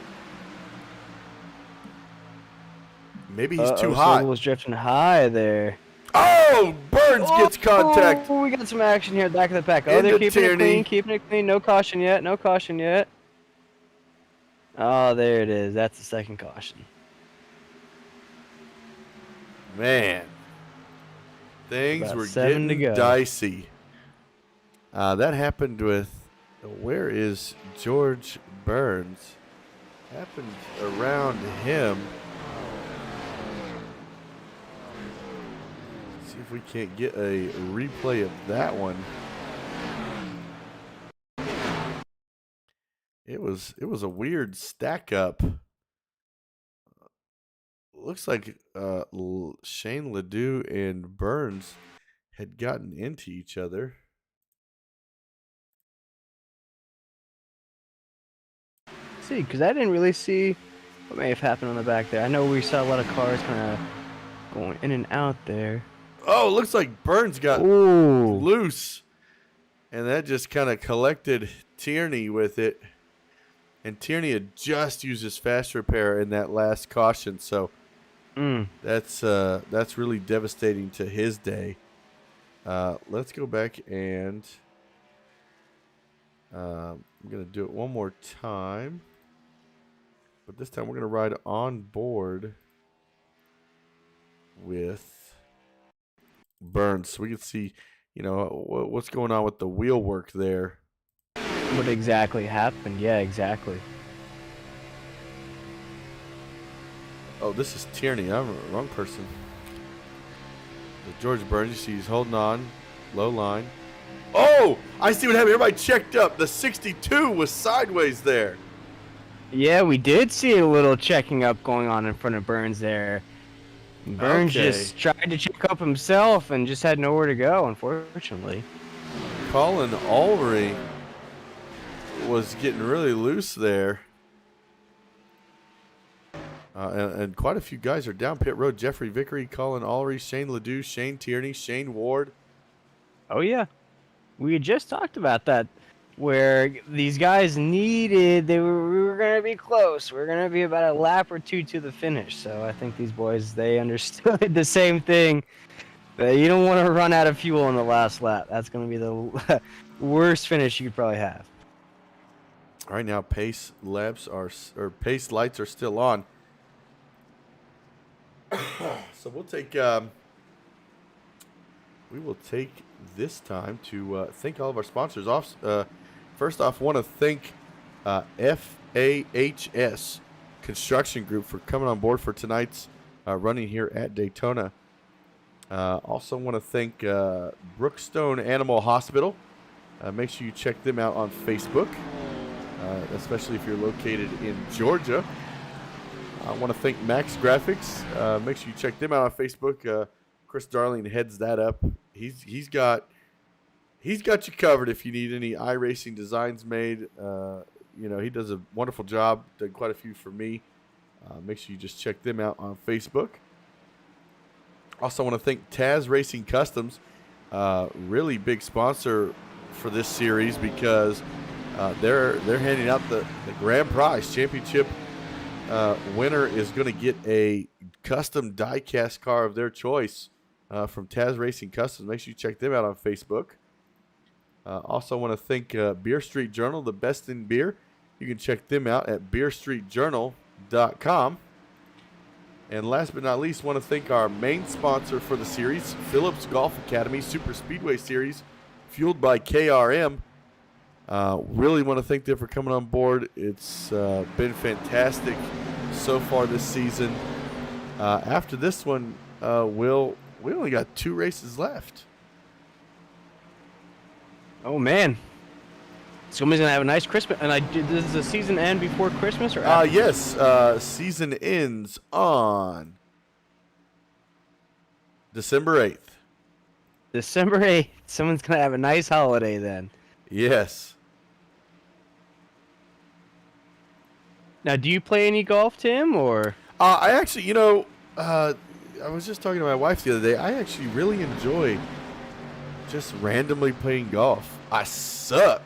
Speaker 1: Maybe he's too hot.
Speaker 2: Sobel was drifting high there.
Speaker 1: Oh, Burns gets contact.
Speaker 2: Oh, we got some action here at the back of the pack. Oh,
Speaker 1: Into
Speaker 2: they're keeping
Speaker 1: Tierney.
Speaker 2: it clean, keeping it clean. No caution yet. No caution yet. Oh, there it is. That's the second caution.
Speaker 1: Man, things
Speaker 2: About
Speaker 1: were
Speaker 2: 7 to
Speaker 1: getting
Speaker 2: go.
Speaker 1: dicey. That happened with, where is George Burns? happened around him. See if we can't get a replay of that one. It was a weird stack up. Looks like Shane Ledoux and Burns had gotten into each other.
Speaker 2: See, because I didn't really see what may have happened on the back there. I know we saw a lot of cars kind of going in and out there.
Speaker 1: Oh, it looks like Burns got
Speaker 2: Ooh.
Speaker 1: loose. And that just kind of collected Tierney with it. And Tierney had just used his fast repair in that last caution. So that's really devastating to his day. Let's go back and I'm going to do it one more time. But this time we're going to ride on board with Burns. So we can see, you know, what's going on with the wheel work there.
Speaker 2: What exactly happened? Yeah, exactly.
Speaker 1: Oh, this is Tierney. I'm the wrong person. The George Burns, you see he's holding on. Low line. Oh, I see what happened. Everybody checked up. The 62 was sideways there.
Speaker 2: Yeah, we did see a little checking up going on in front of Burns there. Burns just tried to check up himself and just had nowhere to go, unfortunately.
Speaker 1: Colin Ulrey was getting really loose there. And quite a few guys are down pit road. Jeffrey Vickery, Colin Ulrey, Shane Ledoux, Shane Tierney, Shane Ward.
Speaker 2: Oh, yeah. We had just talked about that, where these guys we were going to be close. We were going to be about a lap or two to the finish. So I think these boys, they understood the same thing. That you don't want to run out of fuel on the last lap. That's going to be the worst finish you could probably have.
Speaker 1: All right, now pace lights are still on. So we'll take we will take this time to thank all of our sponsors. First off, want to thank FAHS Construction Group for coming on board for tonight's running here at Daytona. Also want to thank Brookstone Animal Hospital. Make sure you check them out on Facebook, especially if you're located in Georgia. I want to thank Max Graphics. Make sure you check them out on Facebook. Chris Darling heads that up. He's got you covered if you need any iRacing designs made. You know, he does a wonderful job. Done quite a few for me. Make sure you just check them out on Facebook. Also want to thank Taz Racing Customs, really big sponsor for this series because they're handing out the grand prize championship. Winner is going to get a custom die-cast car of their choice from Taz Racing Customs. Make sure you check them out on Facebook. Also want to thank Beer Street Journal, the best in beer. You can check them out at beerstreetjournal.com. And last but not least, want to thank our main sponsor for the series, Phillips Golf Academy Super Speedway Series, fueled by KRM. Really want to thank them for coming on board. It's been fantastic so far this season. After this one, we only got 2 races left.
Speaker 2: Oh, man. Somebody's going to have a nice Christmas. And does the season end before Christmas or after?
Speaker 1: Yes. Season ends on December 8th.
Speaker 2: December 8th. Someone's going to have a nice holiday then.
Speaker 1: Yes.
Speaker 2: Now, do you play any golf, Tim, or?
Speaker 1: I actually, I was just talking to my wife the other day. I actually really enjoy just randomly playing golf. I suck.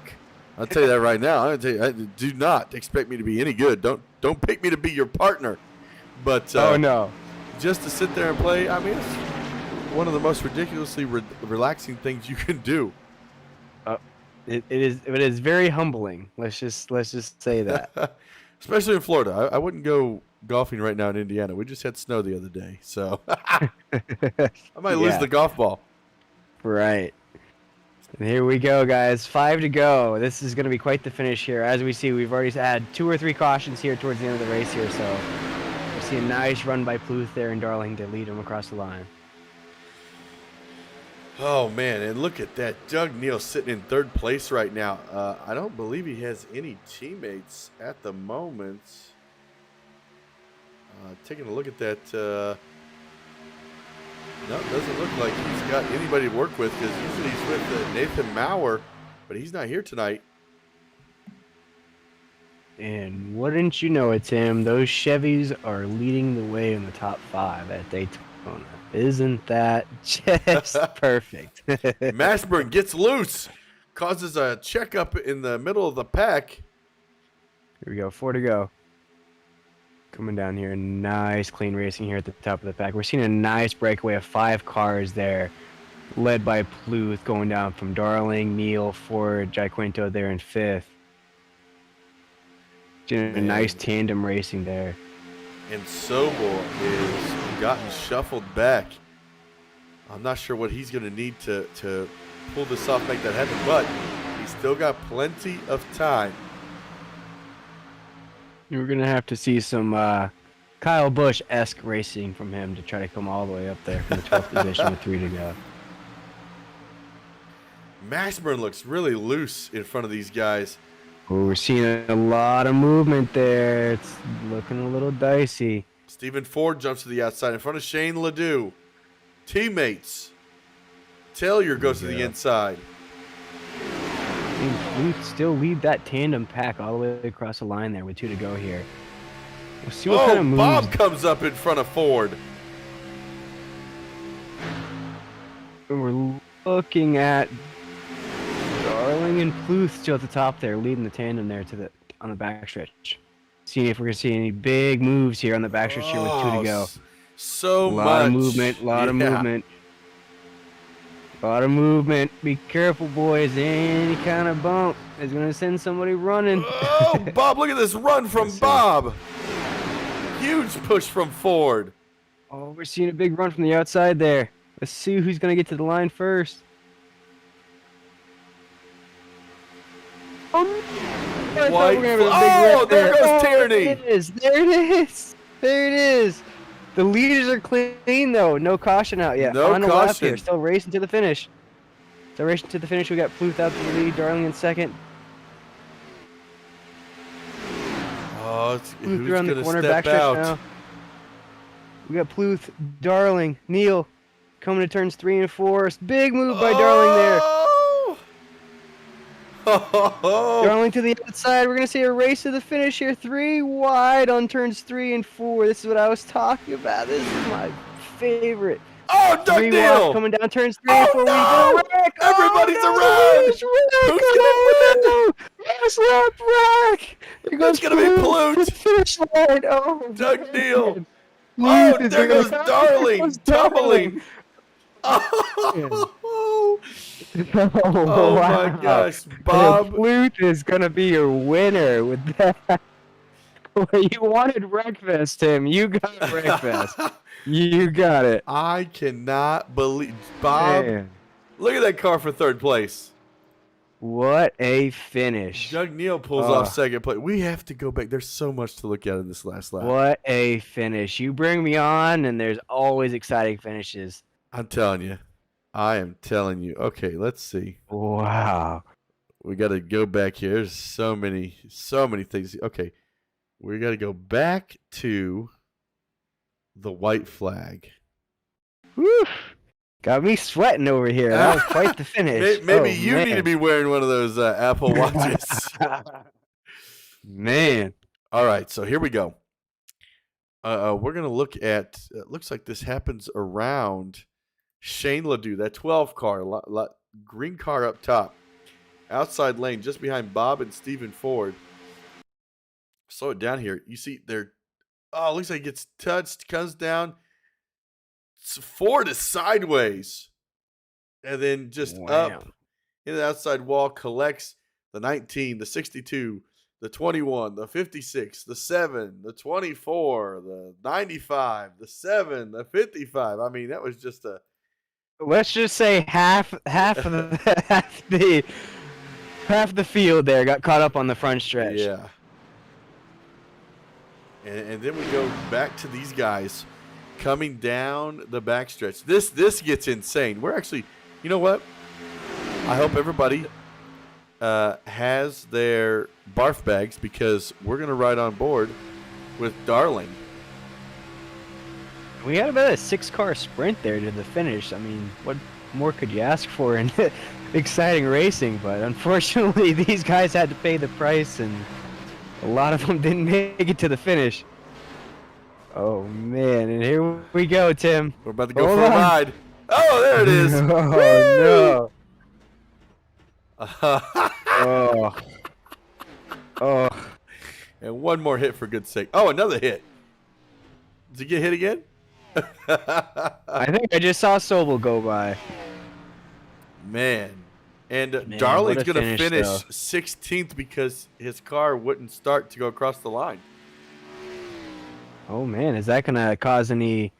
Speaker 1: I'll tell you that right now. I'll tell you, do not expect me to be any good. Don't pick me to be your partner. But
Speaker 2: oh no,
Speaker 1: just to sit there and play. I mean, it's one of the most ridiculously relaxing things you can do.
Speaker 2: It is very humbling. Let's just say that.
Speaker 1: Especially in Florida. I wouldn't go golfing right now in Indiana. We just had snow the other day, so I might lose the golf ball.
Speaker 2: Right. And here we go, guys. 5 to go. This is going to be quite the finish here. As we see, we've already had 2 or 3 cautions here towards the end of the race here. So we see a nice run by Pluth there and Darling to lead him across the line.
Speaker 1: Oh, man, and look at that. Doug Neal sitting in 3rd place right now. I don't believe he has any teammates at the moment. Taking a look at that. No, it doesn't look like he's got anybody to work with because usually he's with Nathan Moyer, but he's not here tonight.
Speaker 2: And wouldn't you know it, Tim, those Chevys are leading the way in the top 5 at Daytona. Isn't that just perfect?
Speaker 1: Mashburn gets loose, causes a checkup in the middle of the pack.
Speaker 2: Here we go, 4 to go. Coming down here, nice clean racing here at the top of the pack. We're seeing a nice breakaway of 5 cars there, led by Pluth, going down from Darling, Neal, Ford, Jaquinto there in 5th. Doing a nice tandem racing there.
Speaker 1: And Sobel is gotten shuffled back. I'm not sure what he's going to need to pull this off, make that happen, but he's still got plenty of time.
Speaker 2: We're going to have to see some Kyle Busch-esque racing from him to try to come all the way up there from the 12th position with 3 to go.
Speaker 1: Mashburn looks really loose in front of these guys.
Speaker 2: Oh, we're seeing a lot of movement there. It's looking a little dicey.
Speaker 1: Stephen Ford jumps to the outside in front of Shane Ledoux. Teammates. Taylor goes to the inside.
Speaker 2: We still lead that tandem pack all the way across the line there with 2 to go here. We'll see what kind of moves.
Speaker 1: Bob comes up in front of Ford.
Speaker 2: We're looking at Darling and Pluth still at the top there, leading the tandem there on the backstretch. Seeing if we're gonna see any big moves here on the backstretch here with 2 to go.
Speaker 1: So much.
Speaker 2: A lot of movement, a lot of movement. A lot of movement. Be careful, boys. Any kind of bump is going to send somebody running.
Speaker 1: Oh, Bob, look at this run from Bob. Huge push from Ford.
Speaker 2: Oh, we're seeing a big run from the outside there. Let's see who's going to get to the line first. Oh,
Speaker 1: there goes Tierney.
Speaker 2: There it is. There it is. There it is. The leaders are clean, though. No caution out yet.
Speaker 1: No
Speaker 2: on the left
Speaker 1: caution.
Speaker 2: here. Still racing to the finish. Still racing to the finish. We got Pluth out to the lead. Darling in second.
Speaker 1: Oh, who's
Speaker 2: around the
Speaker 1: going
Speaker 2: corner,
Speaker 1: to step
Speaker 2: backstretch
Speaker 1: out?
Speaker 2: now. We got Pluth, Darling, Neal coming to turns 3 and 4. Big move by Darling there. Darling to the outside. We're going to see a race to the finish here. 3 wide on turns 3 and 4. This is what I was talking about. This is my favorite.
Speaker 1: Oh, Doug Neal!
Speaker 2: Coming down turns 3 and 4.
Speaker 1: No! Everybody's around! Who's going to win?
Speaker 2: Last lap wreck!
Speaker 1: It's going to be Pluth!
Speaker 2: Finish line. Oh,
Speaker 1: Doug Neal!
Speaker 2: Oh,
Speaker 1: there goes Darling! Tumbling! Oh
Speaker 2: wow.
Speaker 1: my gosh, Bob!
Speaker 2: Pluth is gonna be your winner with that. You wanted Wreckfest, Tim. You got Wreckfest. You got it.
Speaker 1: I cannot believe Bob.
Speaker 2: Man.
Speaker 1: Look at that car for 3rd place.
Speaker 2: What a finish!
Speaker 1: Doug Neal pulls off 2nd place. We have to go back. There's so much to look at in this last lap.
Speaker 2: What a finish! You bring me on, and there's always exciting finishes.
Speaker 1: I'm telling you. I am telling you. Okay, let's see.
Speaker 2: Wow.
Speaker 1: We got to go back here. There's so many things. Okay. We got to go back to the white flag.
Speaker 2: Whew. Got me sweating over here. That was quite the finish.
Speaker 1: Maybe you need to be wearing one of those Apple Watches.
Speaker 2: Man.
Speaker 1: All right, so here we go. We're going to look at, it looks like this happens around Shane Ledoux, that 12 car, green car up top. Outside lane, just behind Bob and Stephen Ford. Slow it down here. You see, it looks like it gets touched, comes down. Ford is sideways. And then just up in the outside wall, collects the 19, the 62, the 21, the 56, the 7, the 24, the 95, the 7, the 55. I mean, that was just
Speaker 2: let's just say half of the half the field there got caught up on the front stretch.
Speaker 1: Yeah. And then we go back to these guys coming down the backstretch. This gets insane. We're actually, you know what? I hope everybody has their barf bags because we're going to ride on board with Darling.
Speaker 2: We had about a 6-car sprint there to the finish. I mean, what more could you ask for in exciting racing? But unfortunately, these guys had to pay the price, and a lot of them didn't make it to the finish. Oh, man. And here we go, Tim.
Speaker 1: We're about to go for a ride. Oh, there it is.
Speaker 2: Oh,
Speaker 1: no.
Speaker 2: Oh.
Speaker 1: And one more hit for good sake. Oh, another hit. Did he get hit again?
Speaker 2: I think I just saw Sobel go by.
Speaker 1: Man. And
Speaker 2: Man,
Speaker 1: Darling's
Speaker 2: what a
Speaker 1: going to finish
Speaker 2: though.
Speaker 1: 16th because his car wouldn't start to go across the line.
Speaker 2: Oh, man. Is that going to cause any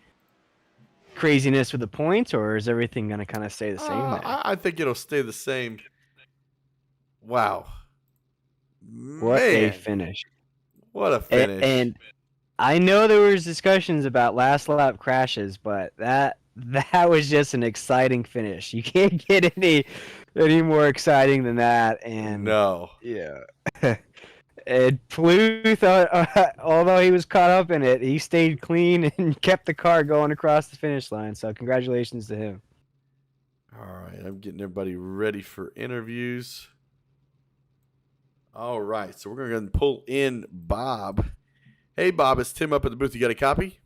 Speaker 2: craziness with the points, or is everything going to kind of stay the same there?
Speaker 1: I think it'll stay the same. Wow.
Speaker 2: What
Speaker 1: Man.
Speaker 2: a finish.
Speaker 1: What a finish.
Speaker 2: And I know there was discussions about last lap crashes, but that was just an exciting finish. You can't get any more exciting than that. And
Speaker 1: no.
Speaker 2: Yeah. And Pluth, although he was caught up in it, he stayed clean and kept the car going across the finish line. So congratulations to him.
Speaker 1: All right, I'm getting everybody ready for interviews. All right, so we're going to go ahead and pull in Bob. Hey, Bob, it's Tim up at the booth. You got a copy?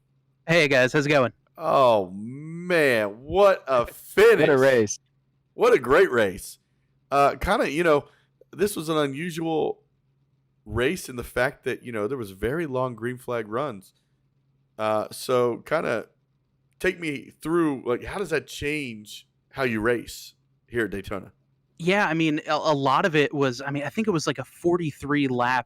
Speaker 5: Hey, guys. How's it going?
Speaker 1: Oh, man, what a finish.
Speaker 2: What a race.
Speaker 1: What a great race. Kind of, this was an unusual race in the fact that, there was very long green flag runs. So kind of take me through, like, how does that change how you race here at Daytona?
Speaker 5: Yeah, I mean, a lot of it was, I think it was like a 43 lap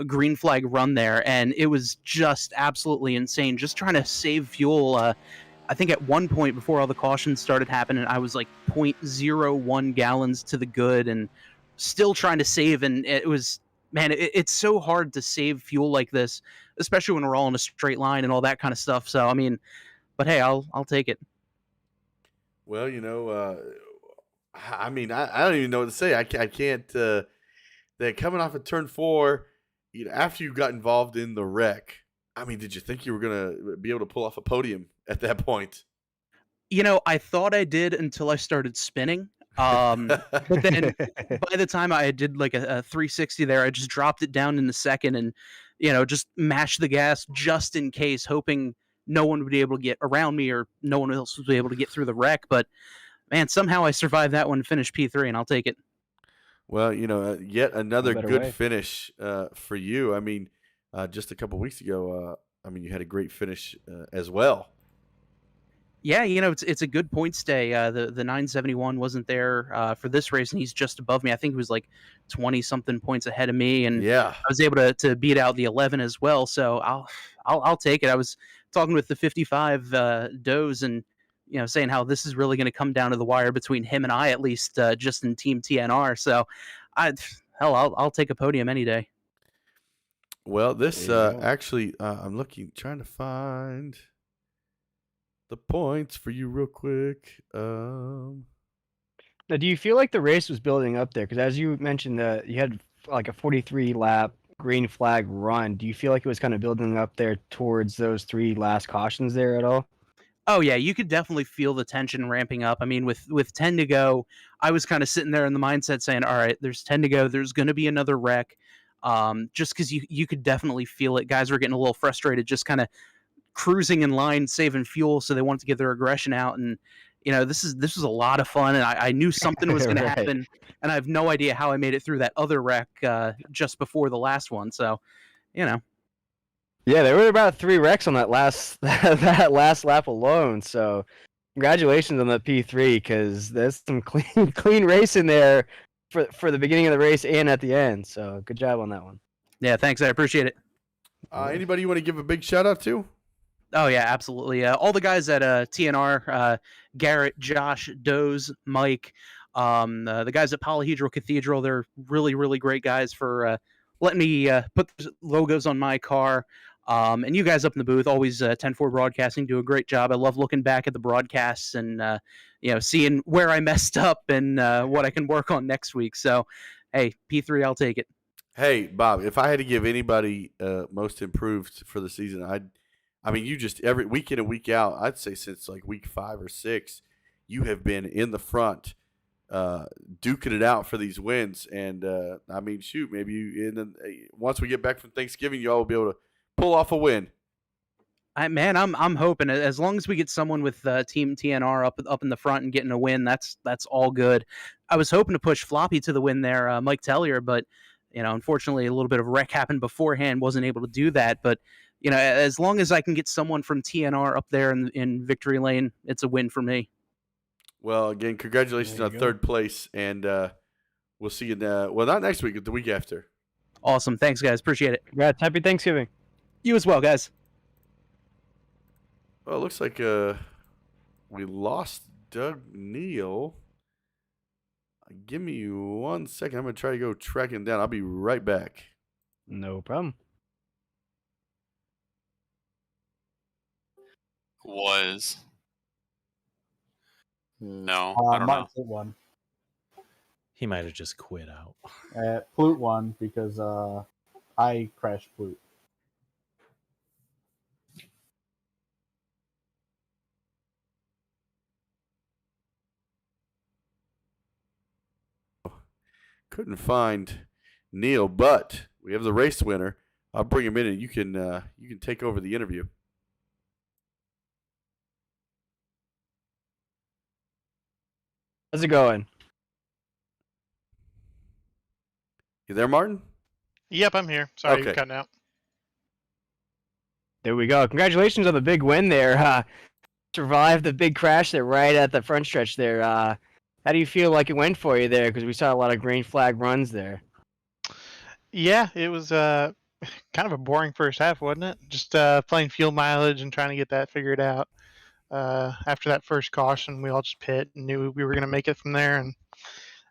Speaker 5: green flag run there, and it was just absolutely insane. Just trying to save fuel. I think at one point before all the cautions started happening, I was like 0.01 gallons to the good and still trying to save. And it was, man, it's so hard to save fuel like this, especially when we're all in a straight line and all that kind of stuff. So, I mean, but hey, I'll take it.
Speaker 1: Well, I don't even know what to say. I can't. That coming off of turn 4, after you got involved in the wreck, did you think you were gonna be able to pull off a podium at that point?
Speaker 5: I thought I did until I started spinning. But then by the time I did like a 360 there, I just dropped it down in a second and, just mashed the gas just in case, hoping no one would be able to get around me or no one else would be able to get through the wreck. But man, somehow I survived that one and finished P3, and I'll take it.
Speaker 1: Well, yet another good
Speaker 2: way.
Speaker 1: finish for you. Just a couple weeks ago, you had a great finish as well.
Speaker 5: Yeah, it's a good point stay. The 971 wasn't there for this race, and he's just above me. I think he was like 20-something points ahead of me, and
Speaker 1: Yeah.
Speaker 5: I was able to beat out the 11 as well. So I'll take it. I was talking with the 55 Does, and saying how this is really going to come down to the wire between him and I, at least just in Team TNR. So I'll take a podium any day.
Speaker 1: Well, this
Speaker 2: There you go.
Speaker 1: actually, I'm trying to find the points for you real quick.
Speaker 2: Now, do you feel like the race was building up there? Because as you mentioned, you had like a 43 lap green flag run. Do you feel like it was kind of building up there towards those 3 last cautions there at all?
Speaker 5: Oh yeah, you could definitely feel the tension ramping up. With 10 to go, I was kind of sitting there in the mindset saying, all right, there's 10 to go. There's going to be another wreck. Just because you could definitely feel it. Guys were getting a little frustrated, just kind of cruising in line, saving fuel, so they wanted to get their aggression out. And this was a lot of fun, and I knew something was going to
Speaker 2: Right.
Speaker 5: happen, and I have no idea how I made it through that other wreck just before the last one. So,
Speaker 2: Yeah, there were about 3 wrecks on that last that last lap alone. So, congratulations on the P3, because there's some clean race in there for the beginning of the race and at the end. So, good job on that one.
Speaker 5: yeah, thanks, I appreciate it.
Speaker 1: Anybody you want to give a big shout out to?
Speaker 5: Oh yeah, absolutely. All the guys at TNR, Garrett, Josh, Doze, Mike, the guys at Polyhedral Cathedral, they're really, really great guys for letting me put logos on my car. And you guys up in the booth, always 10-4 Broadcasting, do a great job. I love looking back at the broadcasts and seeing where I messed up and what I can work on next week. So, hey, P3, I'll take it.
Speaker 1: Hey, Bob, if I had to give anybody most improved for the season, I mean, you just every week in and week out, I'd say since like week 5 or 6, you have been in the front, duking it out for these wins. And I mean, shoot, maybe once we get back from Thanksgiving, you all will be able to pull off a win.
Speaker 5: I'm hoping as long as we get someone with Team TNR up in the front and getting a win, that's all good. I was hoping to push Floppy to the win there, Mike Tellier, but unfortunately, a little bit of wreck happened beforehand. Wasn't able to do that, but as long as I can get someone from TNR up there in victory lane, it's a win for me.
Speaker 1: Well, again, congratulations on third place, and we'll see you. Not next week, but the week after.
Speaker 5: Awesome, thanks guys, appreciate it.
Speaker 2: Congrats, happy Thanksgiving.
Speaker 5: You as well, guys.
Speaker 1: Well, it looks like we lost Doug Neal. Give me 1 second. I'm going to try to go track him down. I'll be right back.
Speaker 2: No problem.
Speaker 6: No, I don't know.
Speaker 7: Flute won.
Speaker 8: He might have just quit out.
Speaker 7: Flute won because I crashed Flute.
Speaker 1: Couldn't find Neil, but we have the race winner. I'll bring him in, and you can take over the interview.
Speaker 2: How's it going?
Speaker 1: You there, Martin?
Speaker 9: Yep, I'm here. Sorry,
Speaker 1: Okay.
Speaker 9: you're cutting out.
Speaker 2: There we go. Congratulations on the big win there. Survived the big crash there right at the front stretch there. How do you feel like it went for you there? Because we saw a lot of green flag runs there.
Speaker 9: Yeah, it was kind of a boring first half, wasn't it? Just playing fuel mileage and trying to get that figured out. After that first caution, we all just pit and knew we were going to make it from there. And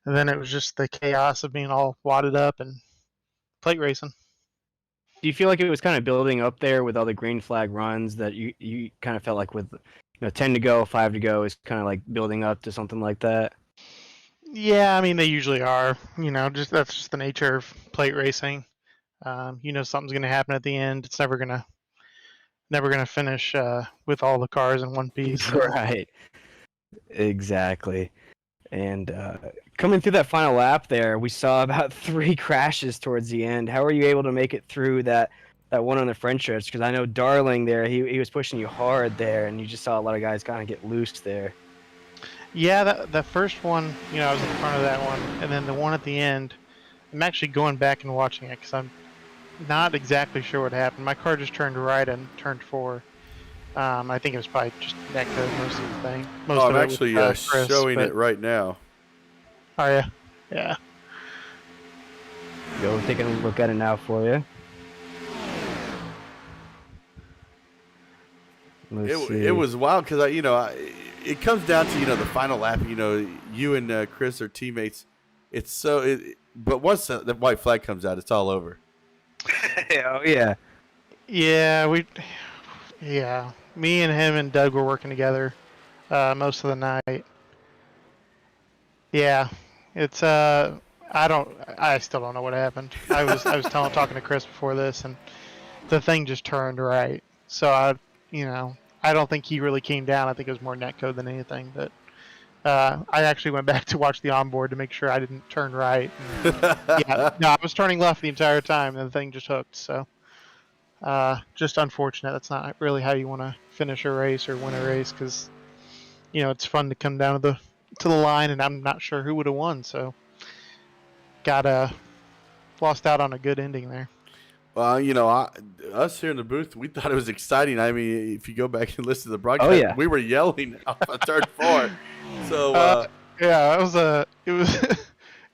Speaker 9: then it was just the chaos of being all wadded up and plate racing.
Speaker 2: Do you feel like it was kind of building up there with all the green flag runs that you kind of felt like with 10 to go, 5 to go is kind of like building up to something like that?
Speaker 9: Yeah, I mean, they usually are. That's just the nature of plate racing. Something's going to happen at the end. It's never gonna finish with all the cars in one piece.
Speaker 2: Right. Exactly. And coming through that final lap there, we saw about 3 crashes towards the end. How were you able to make it through that one on the French stretch? Because I know Darling there, he was pushing you hard there, and you just saw a lot of guys kind of get loose there.
Speaker 9: Yeah, that first one, I was in front of that one, and then the one at the end, I'm actually going back and watching it because I'm not exactly sure what happened. My car just turned right and turned 4. I think it was probably just neck code most of the thing.
Speaker 1: I'm actually showing it right now.
Speaker 9: Oh, yeah. Yeah.
Speaker 2: Go taking a look at it now for you.
Speaker 1: It was wild because it comes down to the final lap. You and Chris are teammates. But once the white flag comes out, it's all over.
Speaker 2: Oh yeah.
Speaker 9: Yeah, me and him and Doug were working together most of the night. Yeah, it's I still don't know what happened. I was talking to Chris before this, and the thing just turned right. So I don't think he really came down. I think it was more netcode than anything. But I actually went back to watch the onboard to make sure I didn't turn right. I was turning left the entire time, and the thing just hooked. So just unfortunate. That's not really how you want to finish a race or win a race, because it's fun to come down to the line, and I'm not sure who would have won. So lost out on a good ending there.
Speaker 1: Well, us here in the booth, we thought it was exciting. I mean, if you go back and listen to the broadcast, we were yelling off a turn 4. So
Speaker 9: yeah, it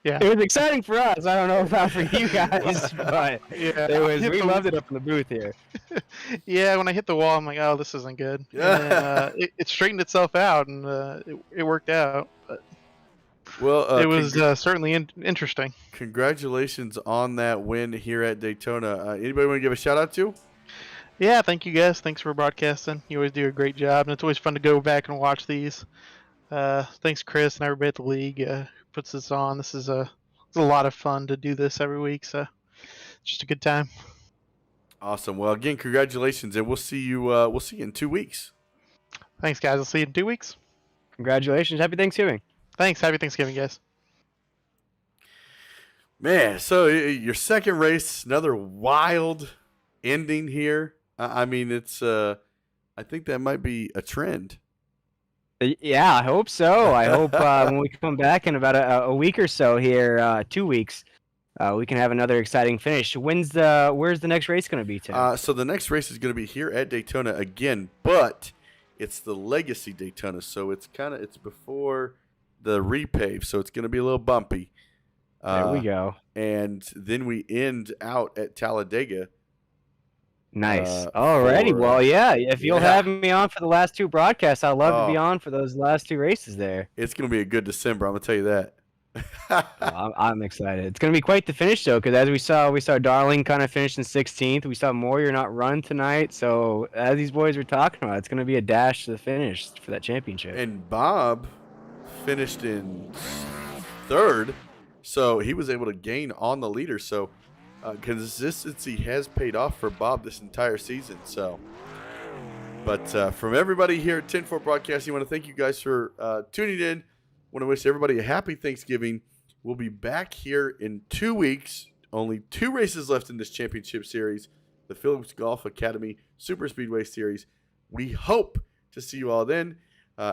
Speaker 9: Yeah.
Speaker 2: It was exciting for us. I don't know about for you guys, but
Speaker 9: Yeah.
Speaker 2: we loved it up in the booth here.
Speaker 9: Yeah, when I hit the wall, I'm like, oh, this isn't good. And then it straightened itself out, and it worked out. But
Speaker 1: Well,
Speaker 9: it was certainly interesting.
Speaker 1: congratulations on that win here at Daytona. Anybody want to give a shout out to?
Speaker 9: Yeah, thank you guys. Thanks for broadcasting. You always do a great job, and it's always fun to go back and watch these. Thanks, Chris, and everybody at the league who puts this on. It's a lot of fun to do this every week, so it's just a good time.
Speaker 1: Awesome. Well, again, congratulations, and we'll see you. We'll see you in 2 weeks.
Speaker 9: Thanks, guys. I'll see you in 2 weeks.
Speaker 2: Congratulations. Happy Thanksgiving.
Speaker 9: Thanks. Happy Thanksgiving, guys.
Speaker 1: Man, so your second race, another wild ending here. I mean, it's. I think that might be a trend.
Speaker 2: Yeah, I hope so. I hope when we come back in about a week or so here, 2 weeks, we can have another exciting finish. Where's the next race going to be, Tim?
Speaker 1: So the next race is going to be here at Daytona again, but it's the Legacy Daytona, so it's before the repave, so it's going to be a little bumpy.
Speaker 2: There we go.
Speaker 1: And then we end out at Talladega.
Speaker 2: Nice. Alrighty. Well, yeah. If you'll have me on for the last 2 broadcasts, I'd love to be on for those last 2 races there.
Speaker 1: It's going to be a good December. I'm going to tell you that.
Speaker 2: I'm excited. It's going to be quite the finish, though, because as we saw Darling kind of finish in 16th. We saw Moyer not run tonight. So as these boys were talking about, it's going to be a dash to the finish for that championship.
Speaker 1: And Bob finished in 3rd, so he was able to gain on the leader. So consistency has paid off for Bob this entire season. So, but from everybody here at 10-4 Broadcasting, I want to thank you guys for tuning in. I want to wish everybody a happy Thanksgiving. We'll be back here in 2 weeks. Only 2 races left in this championship series, the Phillips Golf Academy Super Speedway Series. We hope to see you all then.